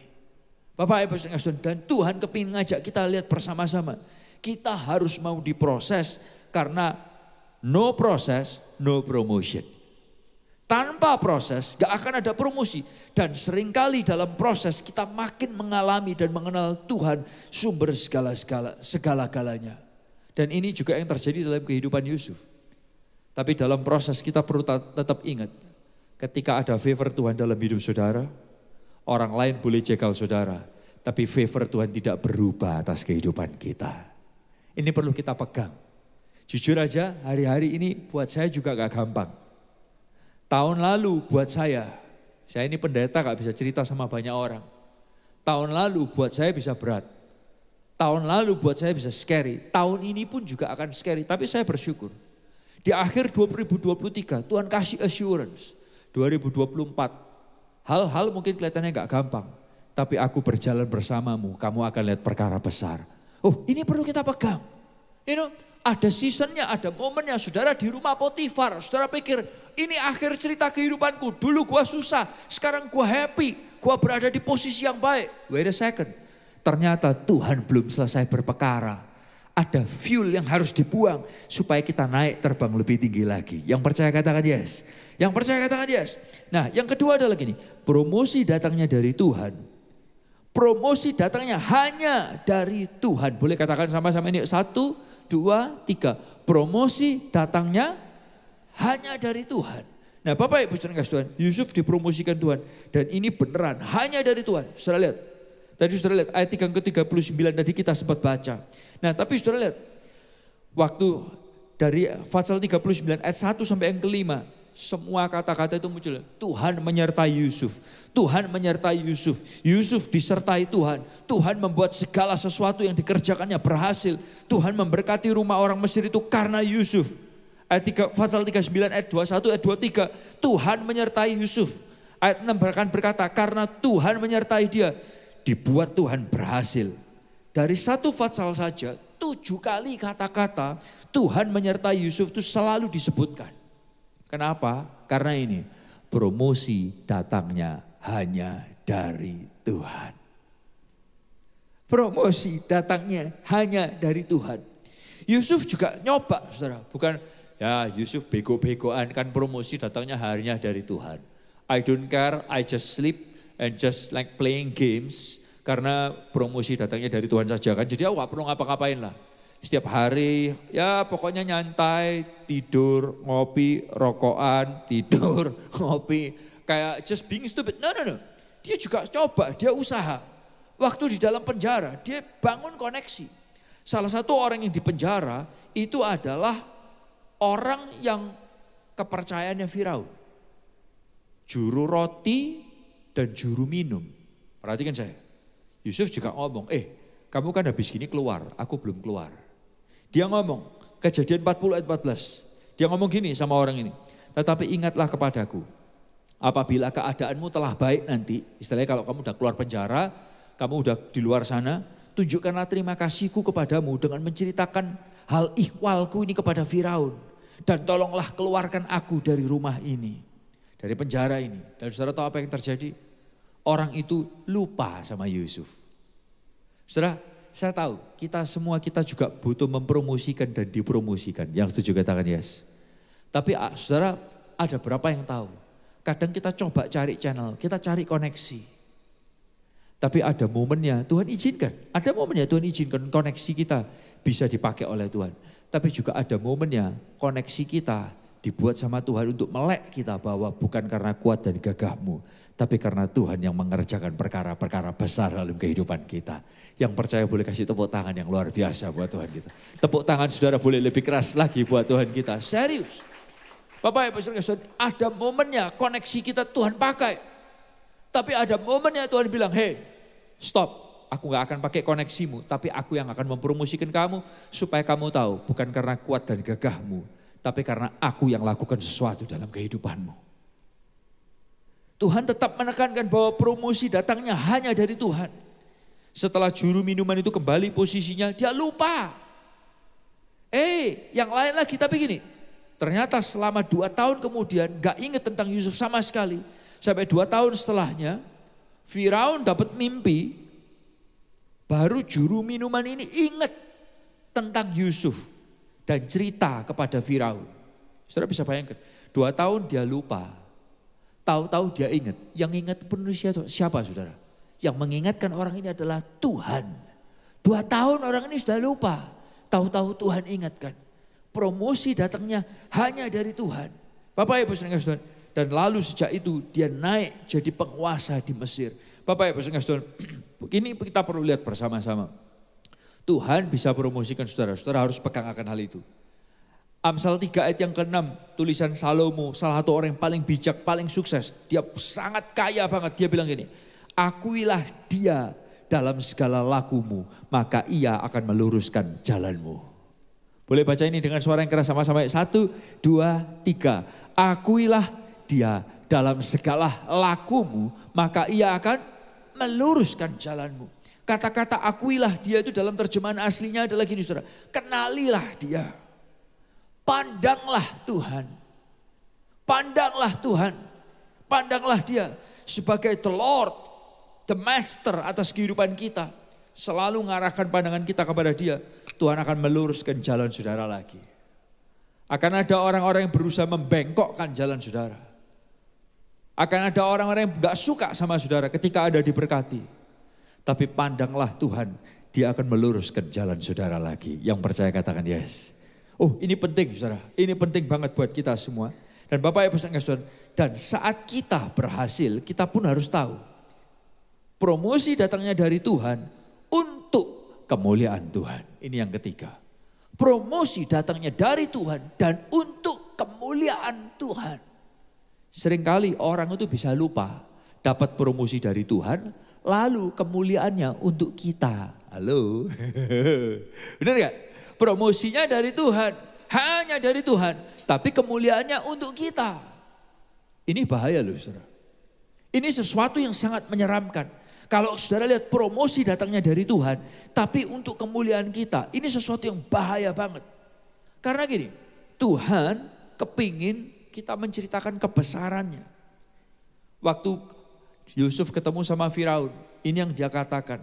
Bapak Ibu Saudara, dan Tuhan kepingin ngajak kita lihat bersama-sama. Kita harus mau diproses, karena no proses, no promotion. Tanpa proses gak akan ada promosi. Dan seringkali dalam proses kita makin mengalami dan mengenal Tuhan sumber segala-galanya. Dan ini juga yang terjadi dalam kehidupan Yusuf. Tapi dalam proses kita perlu tetap ingat. Ketika ada favor Tuhan dalam hidup saudara, orang lain boleh jegal saudara. Tapi favor Tuhan tidak berubah atas kehidupan kita. Ini perlu kita pegang. Jujur aja hari-hari ini buat saya juga gak gampang. Tahun lalu buat saya ini pendeta gak bisa cerita sama banyak orang. Tahun lalu buat saya bisa berat. Tahun lalu buat saya bisa scary. Tahun ini pun juga akan scary, tapi saya bersyukur. Di akhir 2023 Tuhan kasih assurance. 2024 hal-hal mungkin kelihatannya gak gampang. Tapi aku berjalan bersamamu, kamu akan lihat perkara besar. Oh, ini perlu kita pegang. Ada seasonnya, ada momennya. Saudara di rumah Potifar, saudara pikir ini akhir cerita kehidupanku. Dulu gua susah, sekarang gua happy. Gua berada di posisi yang baik. Wait a second. Ternyata Tuhan belum selesai berperkara. Ada fuel yang harus dibuang supaya kita naik terbang lebih tinggi lagi. Yang percaya katakan yes. Yang percaya katakan yes. Nah, yang kedua adalah gini. Promosi datangnya dari Tuhan. Promosi datangnya hanya dari Tuhan. Boleh katakan sama-sama ini. 1, 2, 3. Promosi datangnya hanya dari Tuhan. Nah, Bapak Ibu saudara kasih Tuhan, Yusuf dipromosikan Tuhan. Dan ini beneran hanya dari Tuhan. Saudara lihat. Tadi saudara lihat ayat yang ke-39 tadi kita sempat baca. Nah, tapi saudara lihat. Waktu dari pasal 39 ayat 1 sampai yang ke-5. Semua kata-kata itu muncul. Tuhan menyertai Yusuf. Tuhan menyertai Yusuf. Yusuf disertai Tuhan. Tuhan membuat segala sesuatu yang dikerjakannya berhasil. Tuhan memberkati rumah orang Mesir itu karena Yusuf. Ayat 3, pasal 39 ayat 21 ayat 23. Tuhan menyertai Yusuf. Ayat 6 bahkan berkata karena Tuhan menyertai dia. Dibuat Tuhan berhasil. Dari satu pasal saja 7 kali kata-kata Tuhan menyertai Yusuf itu selalu disebutkan. Kenapa? Karena ini promosi datangnya hanya dari Tuhan. Promosi datangnya hanya dari Tuhan. Yusuf juga nyoba saudara. Bukan ya Yusuf bego-begoan, kan promosi datangnya hanya dari Tuhan. I don't care, I just sleep and just like playing games. Karena promosi datangnya dari Tuhan saja kan. Jadi aku gak perlu ngapa-ngapain lah. Setiap hari ya pokoknya nyantai, tidur, ngopi, rokokan, tidur, ngopi. Kayak just being stupid. No. Dia juga coba, dia usaha. Waktu di dalam penjara, dia bangun koneksi. Salah satu orang yang di penjara itu adalah orang yang kepercayaannya Firaun. Juru roti dan juru minum. Perhatikan saya. Yusuf juga ngomong, kamu kan habis gini keluar, aku belum keluar. Dia ngomong, Kejadian 40 ayat 14. Dia ngomong gini sama orang ini. Tetapi ingatlah kepadaku, apabila keadaanmu telah baik nanti, istilahnya kalau kamu udah keluar penjara, kamu udah di luar sana, tunjukkanlah terima kasihku kepadamu dengan menceritakan hal ihwalku ini kepada Firaun. Dan tolonglah keluarkan aku dari rumah ini, dari penjara ini. Dan saudara tahu apa yang terjadi? Orang itu lupa sama Yusuf. Saudara, saya tahu kita semua juga butuh mempromosikan dan dipromosikan. Yang setuju katakan yes. Tapi saudara, ada berapa yang tahu? Kadang kita coba cari channel, kita cari koneksi. Tapi ada momennya Tuhan izinkan. Ada momennya Tuhan izinkan koneksi kita bisa dipakai oleh Tuhan. Tapi juga ada momennya koneksi kita dibuat sama Tuhan untuk melek kita bahwa bukan karena kuat dan gagahmu. Tapi karena Tuhan yang mengerjakan perkara-perkara besar dalam kehidupan kita. Yang percaya boleh kasih tepuk tangan yang luar biasa buat Tuhan kita. Tepuk tangan saudara boleh lebih keras lagi buat Tuhan kita. Serius. Bapak Ibu saudara, ada momennya koneksi kita Tuhan pakai. Tapi ada momennya Tuhan bilang, hey stop. Aku gak akan pakai koneksimu. Tapi aku yang akan mempromosikan kamu supaya kamu tahu. Bukan karena kuat dan gagahmu. Tapi karena aku yang lakukan sesuatu dalam kehidupanmu. Tuhan tetap menekankan bahwa promosi datangnya hanya dari Tuhan. Setelah juru minuman itu kembali posisinya, dia lupa. Yang lain lagi, tapi gini. Ternyata selama 2 tahun kemudian gak ingat tentang Yusuf sama sekali. Sampai 2 tahun setelahnya, Firaun dapat mimpi. Baru juru minuman ini ingat tentang Yusuf. Dan cerita kepada Firaun. Saudara bisa bayangkan, 2 tahun dia lupa. Tahu-tahu dia ingat. Yang ingat penulisnya siapa saudara? Yang mengingatkan orang ini adalah Tuhan. 2 tahun orang ini sudah lupa. Tahu-tahu Tuhan ingatkan. Promosi datangnya hanya dari Tuhan. Bapak Ibu saudara, dan lalu sejak itu dia naik jadi penguasa di Mesir. Bapak Ibu saudara, ini kita perlu lihat bersama-sama. Tuhan bisa promosikan saudara. Saudara harus pegang akan hal itu. Amsal 3 ayat yang ke-6, tulisan Salomo, salah satu orang yang paling bijak, paling sukses. Dia sangat kaya banget, dia bilang gini, akuilah dia dalam segala lakumu, maka ia akan meluruskan jalanmu. Boleh baca ini dengan suara yang keras sama-sama, 1, 2, 3. Akuilah dia dalam segala lakumu, maka ia akan meluruskan jalanmu. Kata-kata akuilah dia itu dalam terjemahan aslinya adalah gini saudara. Kenalilah dia. Pandanglah Tuhan. Pandanglah Tuhan. Pandanglah dia sebagai the Lord, the Master atas kehidupan kita. Selalu mengarahkan pandangan kita kepada dia. Tuhan akan meluruskan jalan saudara lagi. Akan ada orang-orang yang berusaha membengkokkan jalan saudara. Akan ada orang-orang yang gak suka sama saudara ketika ada diberkati. Tapi pandanglah Tuhan, dia akan meluruskan jalan saudara lagi. Yang percaya katakan yes. Oh ini penting saudara, ini penting banget buat kita semua. Dan Bapak Ibu Saudara, dan saat kita berhasil, kita pun harus tahu. Promosi datangnya dari Tuhan untuk kemuliaan Tuhan. Ini yang ketiga. Promosi datangnya dari Tuhan dan untuk kemuliaan Tuhan. Seringkali orang itu bisa lupa dapat promosi dari Tuhan, lalu kemuliaannya untuk kita. Halo, benar gak? Promosinya dari Tuhan, hanya dari Tuhan, tapi kemuliaannya untuk kita. Ini bahaya loh saudara. Ini sesuatu yang sangat menyeramkan. Kalau saudara lihat promosi datangnya dari Tuhan, tapi untuk kemuliaan kita, ini sesuatu yang bahaya banget. Karena gini, Tuhan kepingin kita menceritakan kebesarannya. Waktu Yusuf ketemu sama Firaun, ini yang dia katakan.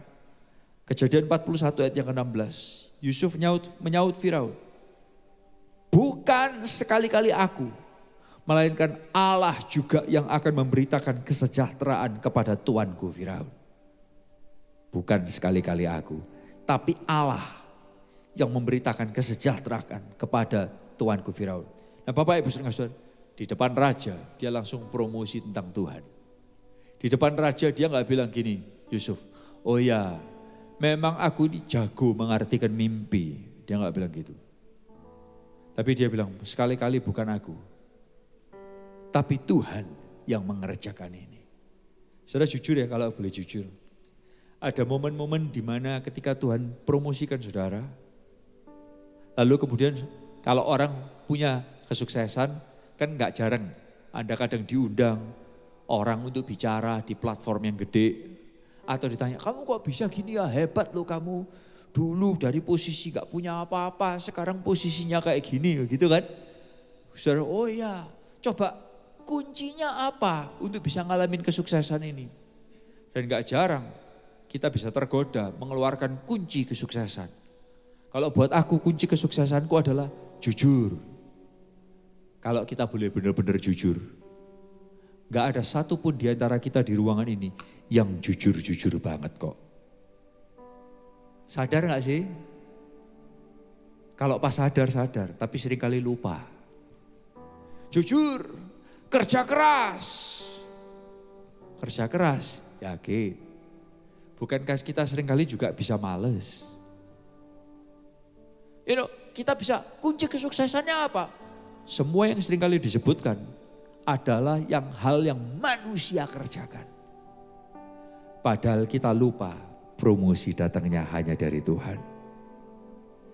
Kejadian 41 ayat yang ke-16. Yusuf menyaut Firaun. Bukan sekali-kali aku, melainkan Allah juga yang akan memberitakan kesejahteraan kepada tuanku Firaun. Bukan sekali-kali aku, tapi Allah yang memberitakan kesejahteraan kepada tuanku Firaun. Nah Bapak Ibu Saudara, di depan raja dia langsung promosi tentang Tuhan. Di depan raja dia gak bilang gini, Yusuf, oh ya memang aku ini jago mengartikan mimpi. Dia gak bilang gitu. Tapi dia bilang sekali-kali bukan aku. Tapi Tuhan yang mengerjakan ini. Saudara jujur ya kalau boleh jujur. Ada momen-momen di mana ketika Tuhan promosikan saudara. Lalu kemudian kalau orang punya kesuksesan kan gak jarang. Anda kadang diundang orang untuk bicara di platform yang gede. Atau ditanya, kamu kok bisa gini ya, hebat loh kamu. Dulu dari posisi gak punya apa-apa, sekarang posisinya kayak gini gitu kan. Saudara, oh iya, coba kuncinya apa untuk bisa ngalamin kesuksesan ini. Dan gak jarang kita bisa tergoda mengeluarkan kunci kesuksesan. Kalau buat aku kunci kesuksesanku adalah jujur. Kalau kita boleh benar-benar jujur. Gak ada satupun di antara kita di ruangan ini yang jujur-jujur banget kok. Sadar gak sih? Kalau pas sadar, tapi seringkali lupa. Jujur, kerja keras. Kerja keras, yakin. Bukankah kita seringkali juga bisa males? Kita bisa, kunci kesuksesannya apa? Semua yang seringkali disebutkan adalah hal yang manusia kerjakan. Padahal kita lupa promosi datangnya hanya dari Tuhan.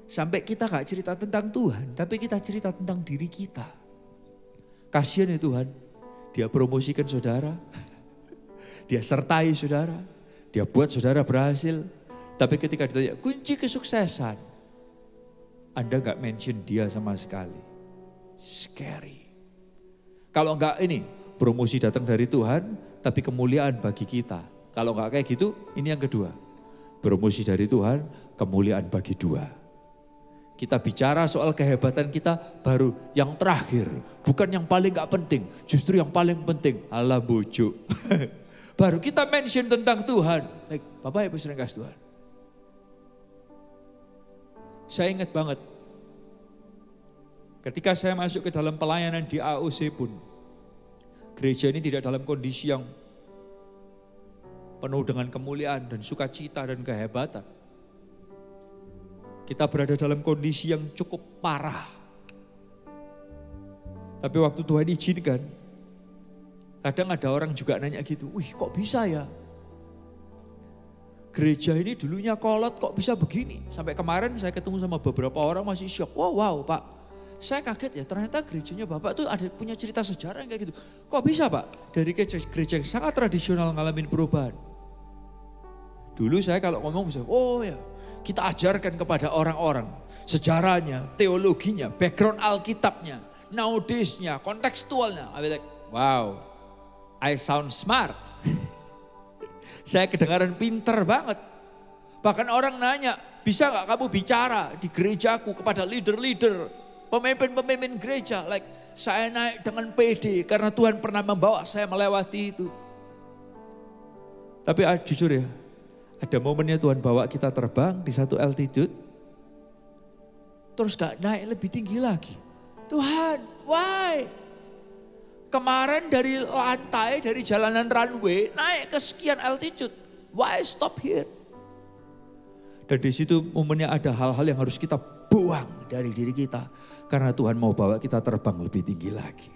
Sampai kita gak cerita tentang Tuhan, tapi kita cerita tentang diri kita. Kasihan ya Tuhan, dia promosikan saudara, dia sertai saudara, dia buat saudara berhasil. Tapi ketika ditanya kunci kesuksesan, Anda gak mention dia sama sekali. Scary. Kalau enggak ini, promosi datang dari Tuhan, tapi kemuliaan bagi kita. Kalau enggak kayak gitu, ini yang kedua. Promosi dari Tuhan, kemuliaan bagi dua. Kita bicara soal kehebatan kita, baru yang terakhir. Bukan yang paling enggak penting, justru yang paling penting. Alah bojo. Baru kita mention tentang Tuhan. Baik, Bapak Ibu sering kasih Tuhan. Saya ingat banget. Ketika saya masuk ke dalam pelayanan di AOC pun, gereja ini tidak dalam kondisi yang penuh dengan kemuliaan dan sukacita dan kehebatan. Kita berada dalam kondisi yang cukup parah. Tapi waktu Tuhan izinkan, kadang ada orang juga nanya gitu, wih kok bisa ya? Gereja ini dulunya kolot kok bisa begini? Sampai kemarin saya ketemu sama beberapa orang masih syok, wow Pak. Saya kaget ya, ternyata gerejanya Bapak tuh ada punya cerita sejarah yang kayak gitu. Kok bisa Pak? Dari gereja yang sangat tradisional ngalamin perubahan. Dulu saya kalau ngomong bisa, oh ya kita ajarkan kepada orang-orang sejarahnya, teologinya, background Alkitabnya, nowadays-nya, kontekstualnya. I was like, wow, I sound smart. Saya kedengaran pinter banget. Bahkan orang nanya, bisa gak kamu bicara di gerejaku kepada leader-leader, pemimpin-pemimpin gereja. Like, saya naik dengan pede karena Tuhan pernah membawa saya melewati itu. Tapi jujur ya, ada momennya Tuhan bawa kita terbang di satu altitude, terus gak naik lebih tinggi lagi. Tuhan, why? Kemarin dari lantai, dari jalanan runway, naik ke sekian altitude. Why stop here? Dan di situ momennya ada hal-hal yang harus kita buang dari diri kita. Karena Tuhan mau bawa kita terbang lebih tinggi lagi.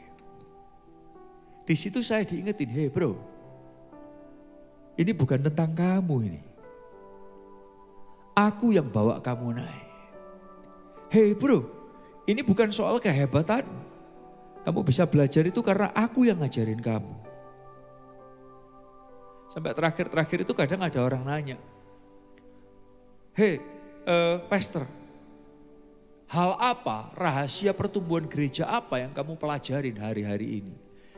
Di situ saya diingetin, hey bro, ini bukan tentang kamu ini. Aku yang bawa kamu naik. Hey bro, ini bukan soal kehebatanmu. Kamu bisa belajar itu karena aku yang ngajarin kamu. Sampai terakhir itu kadang ada orang nanya, hey pastor, hal apa, rahasia pertumbuhan gereja apa yang kamu pelajarin hari-hari ini?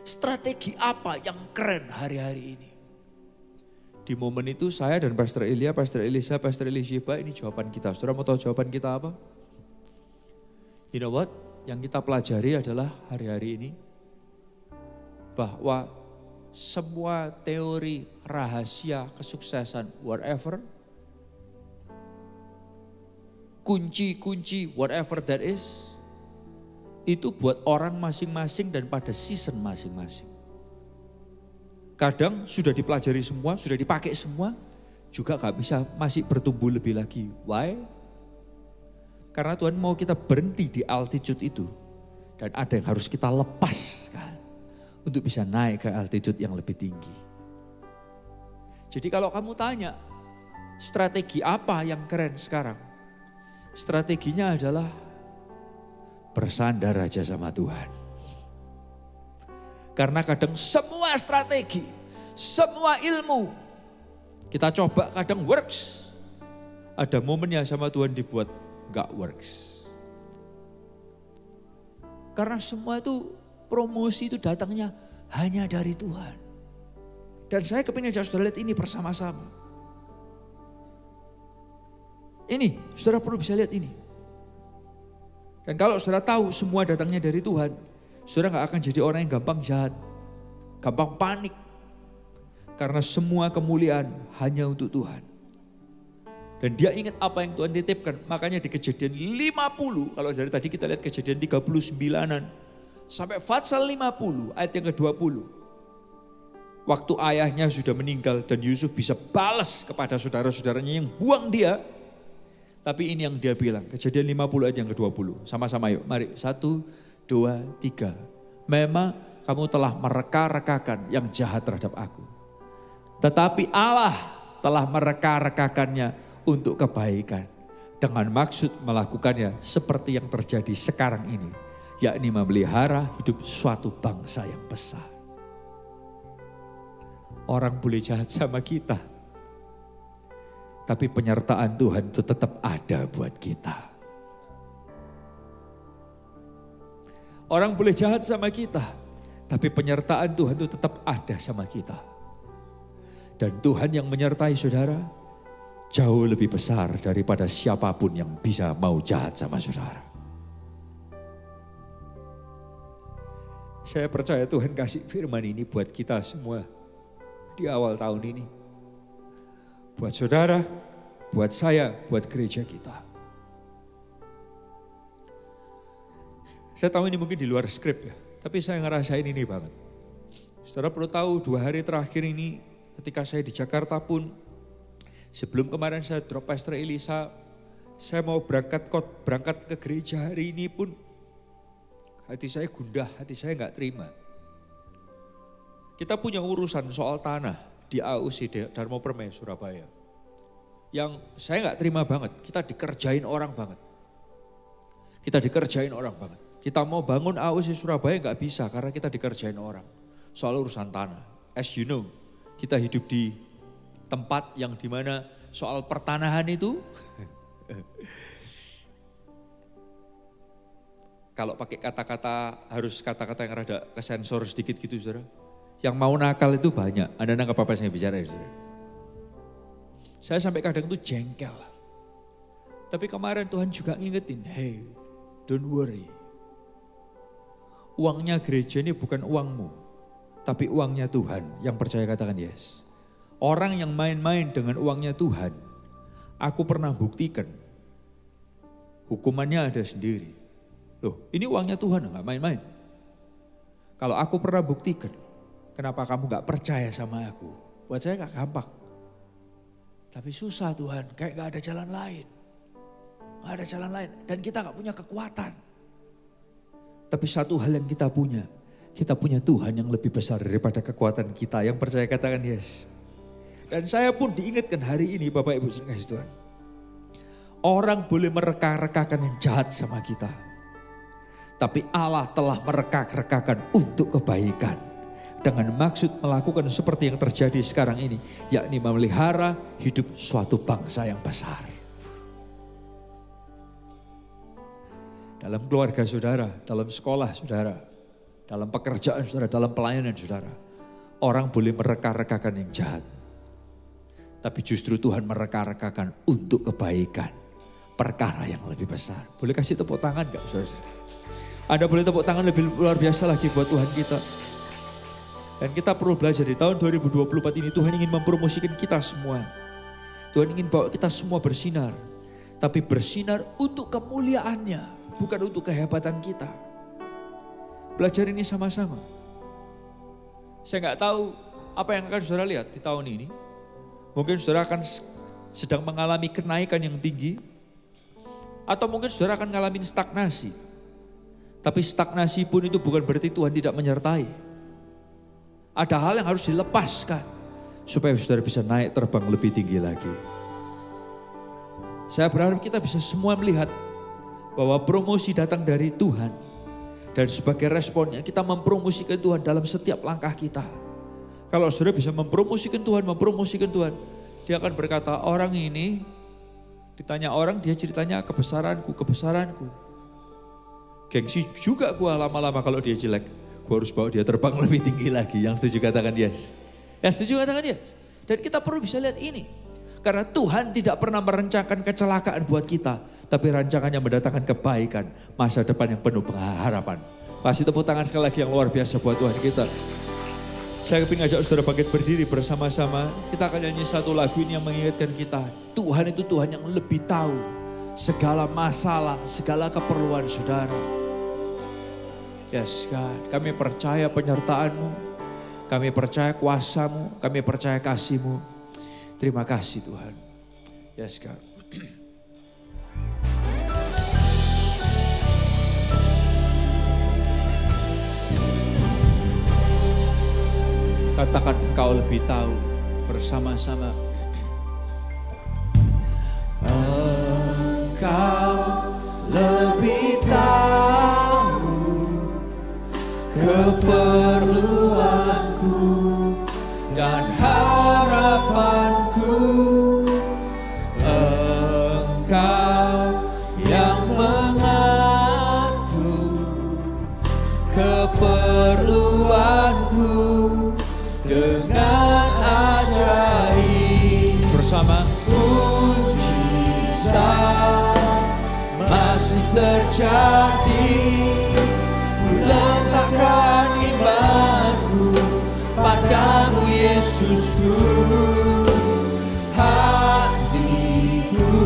Strategi apa yang keren hari-hari ini? Di momen itu saya dan Pastor Elia, Pastor Elisa, Pastor Elisheba, ini jawaban kita. Saudara mau tahu jawaban kita apa? You know what? Yang kita pelajari adalah hari-hari ini bahwa semua teori rahasia kesuksesan whatever, kunci-kunci whatever that is, itu buat orang masing-masing dan pada season masing-masing. Kadang sudah dipelajari semua, sudah dipakai semua, juga gak bisa masih bertumbuh lebih lagi. Why? Karena Tuhan mau kita berhenti di altitude itu. Dan ada yang harus kita lepaskan untuk bisa naik ke altitude yang lebih tinggi. Jadi kalau kamu tanya, strategi apa yang keren sekarang? Strateginya adalah bersandar aja sama Tuhan. Karena kadang semua strategi, semua ilmu kita coba kadang works. Ada momennya sama Tuhan dibuat gak works. Karena semua itu promosi itu datangnya hanya dari Tuhan. Dan saya kepingin ajak saudara lihat ini bersama-sama. Ini, saudara perlu bisa lihat ini. Dan kalau saudara tahu semua datangnya dari Tuhan, saudara gak akan jadi orang yang gampang jahat, gampang panik. Karena semua kemuliaan hanya untuk Tuhan. Dan dia ingat apa yang Tuhan titipkan. Makanya di Kejadian 50, kalau dari tadi kita lihat Kejadian 39-an. Sampai Fatsal 50 ayat yang ke-20. Waktu ayahnya sudah meninggal dan Yusuf bisa balas kepada saudara-saudaranya yang buang dia. Tapi ini yang dia bilang, Kejadian 50 ayat yang ke-20. Sama-sama yuk, mari. 1, 2, 3. Memang kamu telah mereka-rekakan yang jahat terhadap aku. Tetapi Allah telah mereka-rekakannya untuk kebaikan. Dengan maksud melakukannya seperti yang terjadi sekarang ini. Yakni memelihara hidup suatu bangsa yang besar. Orang boleh jahat sama kita. Tapi penyertaan Tuhan itu tetap ada buat kita. Orang boleh jahat sama kita. Tapi penyertaan Tuhan itu tetap ada sama kita. Dan Tuhan yang menyertai saudara jauh lebih besar daripada siapapun yang bisa mau jahat sama saudara. Saya percaya Tuhan kasih firman ini buat kita semua di awal tahun ini. Buat saudara, buat saya, buat gereja kita. Saya tahu ini mungkin di luar skrip ya, tapi saya ngerasain ini banget. Saudara perlu tahu 2 hari terakhir ini ketika saya di Jakarta pun, sebelum kemarin saya drop Pastor Elisa, saya mau berangkat ke gereja hari ini pun, hati saya gundah, hati saya gak terima. Kita punya urusan soal tanah di AUC Dharma Permai Surabaya. Yang saya gak terima banget, kita dikerjain orang banget. Kita mau bangun AUC Surabaya gak bisa karena kita dikerjain orang. Soal urusan tanah. As you know, kita hidup di tempat yang dimana soal pertanahan itu kalau pakai kata-kata harus kata-kata yang rada kesensor sedikit gitu saudara. Yang mau nakal itu banyak. Anda nangkap apa saya bicara ya saudara? Saya sampai kadang itu jengkel. Tapi kemarin Tuhan juga ngingetin, hey don't worry. Uangnya gereja ini bukan uangmu, tapi uangnya Tuhan. Yang percaya katakan yes. Orang yang main-main dengan uangnya Tuhan, aku pernah buktikan, hukumannya ada sendiri. Loh, ini uangnya Tuhan, enggak main-main. Kalau aku pernah buktikan, kenapa kamu enggak percaya sama aku? Buat saya enggak gampang. Tapi susah Tuhan, kayak enggak ada jalan lain. Enggak ada jalan lain, dan kita enggak punya kekuatan. Tapi satu hal yang kita punya Tuhan yang lebih besar daripada kekuatan kita. Yang percaya katakan yes. Dan saya pun diingatkan hari ini Bapak Ibu kasih Tuhan. Orang boleh mereka-rekakan yang jahat sama kita. Tapi Allah telah mereka-rekakan untuk kebaikan. Dengan maksud melakukan seperti yang terjadi sekarang ini. Yakni memelihara hidup suatu bangsa yang besar. Dalam keluarga saudara, dalam sekolah saudara, dalam pekerjaan saudara, dalam pelayanan saudara. Orang boleh mereka-rekakan yang jahat. Tapi justru Tuhan mereka-rekakan untuk kebaikan. Perkara yang lebih besar. Boleh kasih tepuk tangan gak saudara? Anda boleh tepuk tangan lebih luar biasa lagi buat Tuhan kita. Dan kita perlu belajar di tahun 2024 ini Tuhan ingin mempromosikan kita semua. Tuhan ingin bawa kita semua bersinar. Tapi bersinar untuk kemuliaannya. Bukan untuk kehebatan kita. Belajar ini sama-sama. Saya gak tahu apa yang akan saudara lihat di tahun ini. Mungkin saudara akan sedang mengalami kenaikan yang tinggi. Atau mungkin saudara akan mengalami stagnasi. Tapi stagnasi pun itu bukan berarti Tuhan tidak menyertai. Ada hal yang harus dilepaskan. Supaya saudara bisa naik terbang lebih tinggi lagi. Saya berharap kita bisa semua melihat. Bahwa promosi datang dari Tuhan. Dan sebagai responnya kita mempromosikan Tuhan dalam setiap langkah kita. Kalau saudara bisa mempromosikan Tuhan. Dia akan berkata orang ini. Ditanya orang dia ceritanya kebesaranku. Gengsi juga gue lama-lama kalau dia jelek. Gue harus bawa dia terbang lebih tinggi lagi. Yang setuju katakan yes. Yang setuju katakan yes. Dan kita perlu bisa lihat ini. Karena Tuhan tidak pernah merencanakan kecelakaan buat kita. Tapi rancangannya mendatangkan kebaikan. Masa depan yang penuh pengharapan. Kasih tepuk tangan sekali lagi yang luar biasa buat Tuhan kita. Saya ingin ngajak saudara bangkit berdiri bersama-sama. Kita akan nyanyi satu lagu ini yang mengingatkan kita. Tuhan itu Tuhan yang lebih tahu. Segala masalah, segala keperluan saudara. Yes God, kami percaya penyertaan-Mu, kami percaya kuasa-Mu, kami percaya kasih-Mu. Terima kasih Tuhan. Yes God. Katakan Engkau lebih tahu bersama-sama. Engkau lebih tahu keperluanku dan harapanku. Engkau yang mengatur keperluanku dengan ajaib. Bersama mujizat masih terjadi. Letakkan imanku padamu Yesusku. Hatiku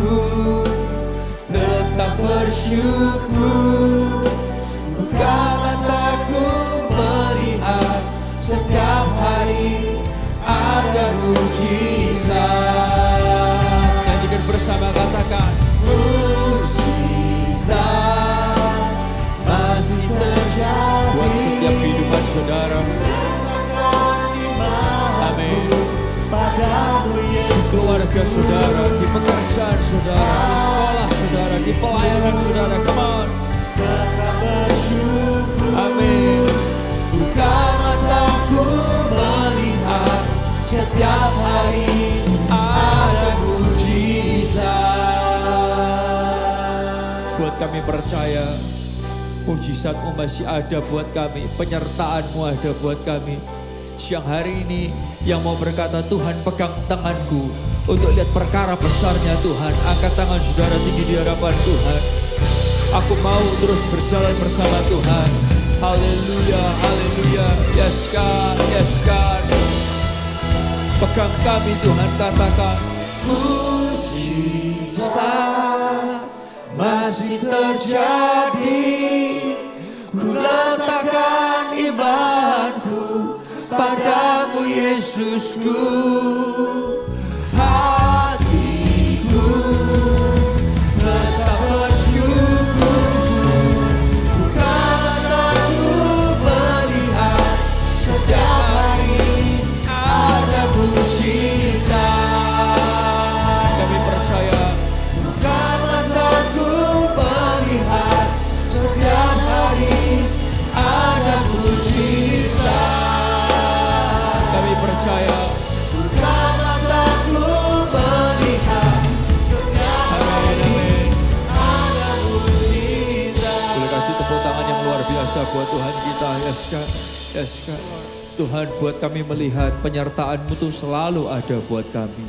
tetap bersyukur. Buka mataku melihat setiap hari ada mujizat. Nyanyikan bersama katakan mujizat masih terjadi buat setiap kehidupan saudara. Amin. Keluarga saudara, di pekerjaan saudara, di sekolah saudara, di pelayanan saudara. Come on. Amin. Buka mataku melihat setiap hari kami percaya mujizat-Mu masih ada buat kami, penyertaan-Mu ada buat kami. Siang hari ini yang mau berkata, Tuhan pegang tanganku untuk lihat perkara besarnya Tuhan. Angkat tangan saudara tinggi di hadapan Tuhan. Aku mau terus berjalan bersama Tuhan. Haleluya, haleluya. Yes God, yes God. Pegang kami Tuhan, katakan mujizat masih terjadi. Ku letakkan imanku padamu Yesusku. Hatiku tetap bersyukur, bukan aku melihat setiap hari ada mujizat. Kami percaya Bukan mataku melihat setiap hari ada mujizat. kami percaya Bukan mataku melihat setiap hari ada mujizat. boleh kasih tepuk tangan yang luar biasa buat Tuhan kita. Yes God, yes God. Tuhan, buat kami melihat penyertaan-Mu tuh selalu ada buat kami.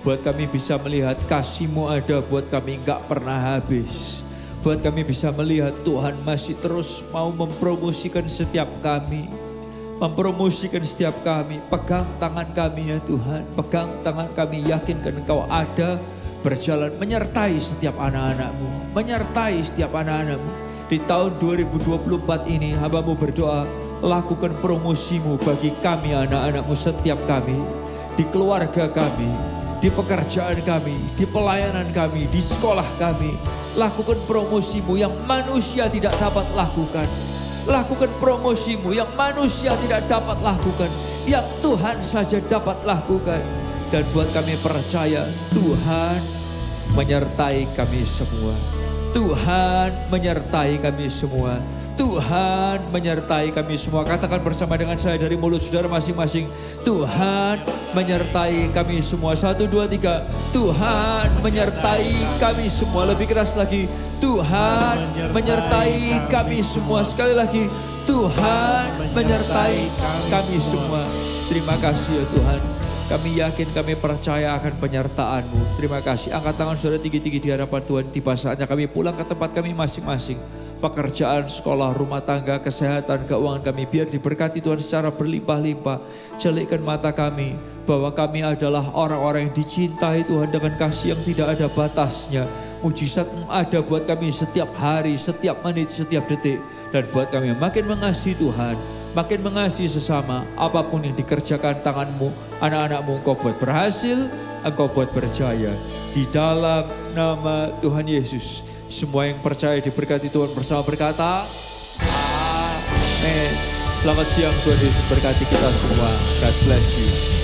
Buat kami bisa melihat kasih-Mu ada buat kami, gak pernah habis. Buat kami bisa melihat Tuhan masih terus mau mempromosikan setiap kami. Mempromosikan setiap kami. Pegang tangan kami ya Tuhan. Pegang tangan kami, yakinkan Engkau ada, berjalan menyertai setiap anak-anak-Mu. Menyertai setiap anak-anak-Mu. Di tahun 2024 ini hamba-Mu berdoa, lakukan promosi-Mu bagi kami anak-anak-Mu, setiap kami. Di keluarga kami, di pekerjaan kami, di pelayanan kami, di sekolah kami. Lakukan promosi-Mu yang manusia tidak dapat lakukan. Lakukan promosi-Mu yang manusia tidak dapat lakukan, yang Tuhan saja dapat lakukan. Dan buat kami percaya, Tuhan menyertai kami semua. Tuhan menyertai kami semua. Tuhan menyertai kami semua. Katakan bersama dengan saya dari mulut saudara masing-masing. Tuhan menyertai kami semua. 1, 2, 3. Tuhan menyertai kami semua. Lebih keras lagi. Tuhan menyertai kami semua. Sekali lagi. Tuhan menyertai kami semua. Terima kasih ya Tuhan. Kami yakin, kami percaya akan penyertaan-Mu. Terima kasih. Angkat tangan saudara tinggi-tinggi di hadapan Tuhan. Tiba saatnya kami pulang ke tempat kami masing-masing. Pekerjaan, sekolah, rumah tangga, kesehatan, keuangan kami biar diberkati Tuhan secara berlimpah-limpah. Celikkan mata kami bahwa kami adalah orang-orang yang dicintai Tuhan dengan kasih yang tidak ada batasnya. Mujizat-Mu ada buat kami setiap hari, setiap menit, setiap detik. Dan buat kami makin mengasihi Tuhan, makin mengasihi sesama. Apapun yang dikerjakan tangan-Mu, anak-anak-Mu Engkau buat berhasil, Engkau buat berjaya. Di dalam nama Tuhan Yesus. Semua yang percaya diberkati Tuhan bersama berkata, amin. Selamat siang, Tuhan Yesus berkati kita semua. God bless you.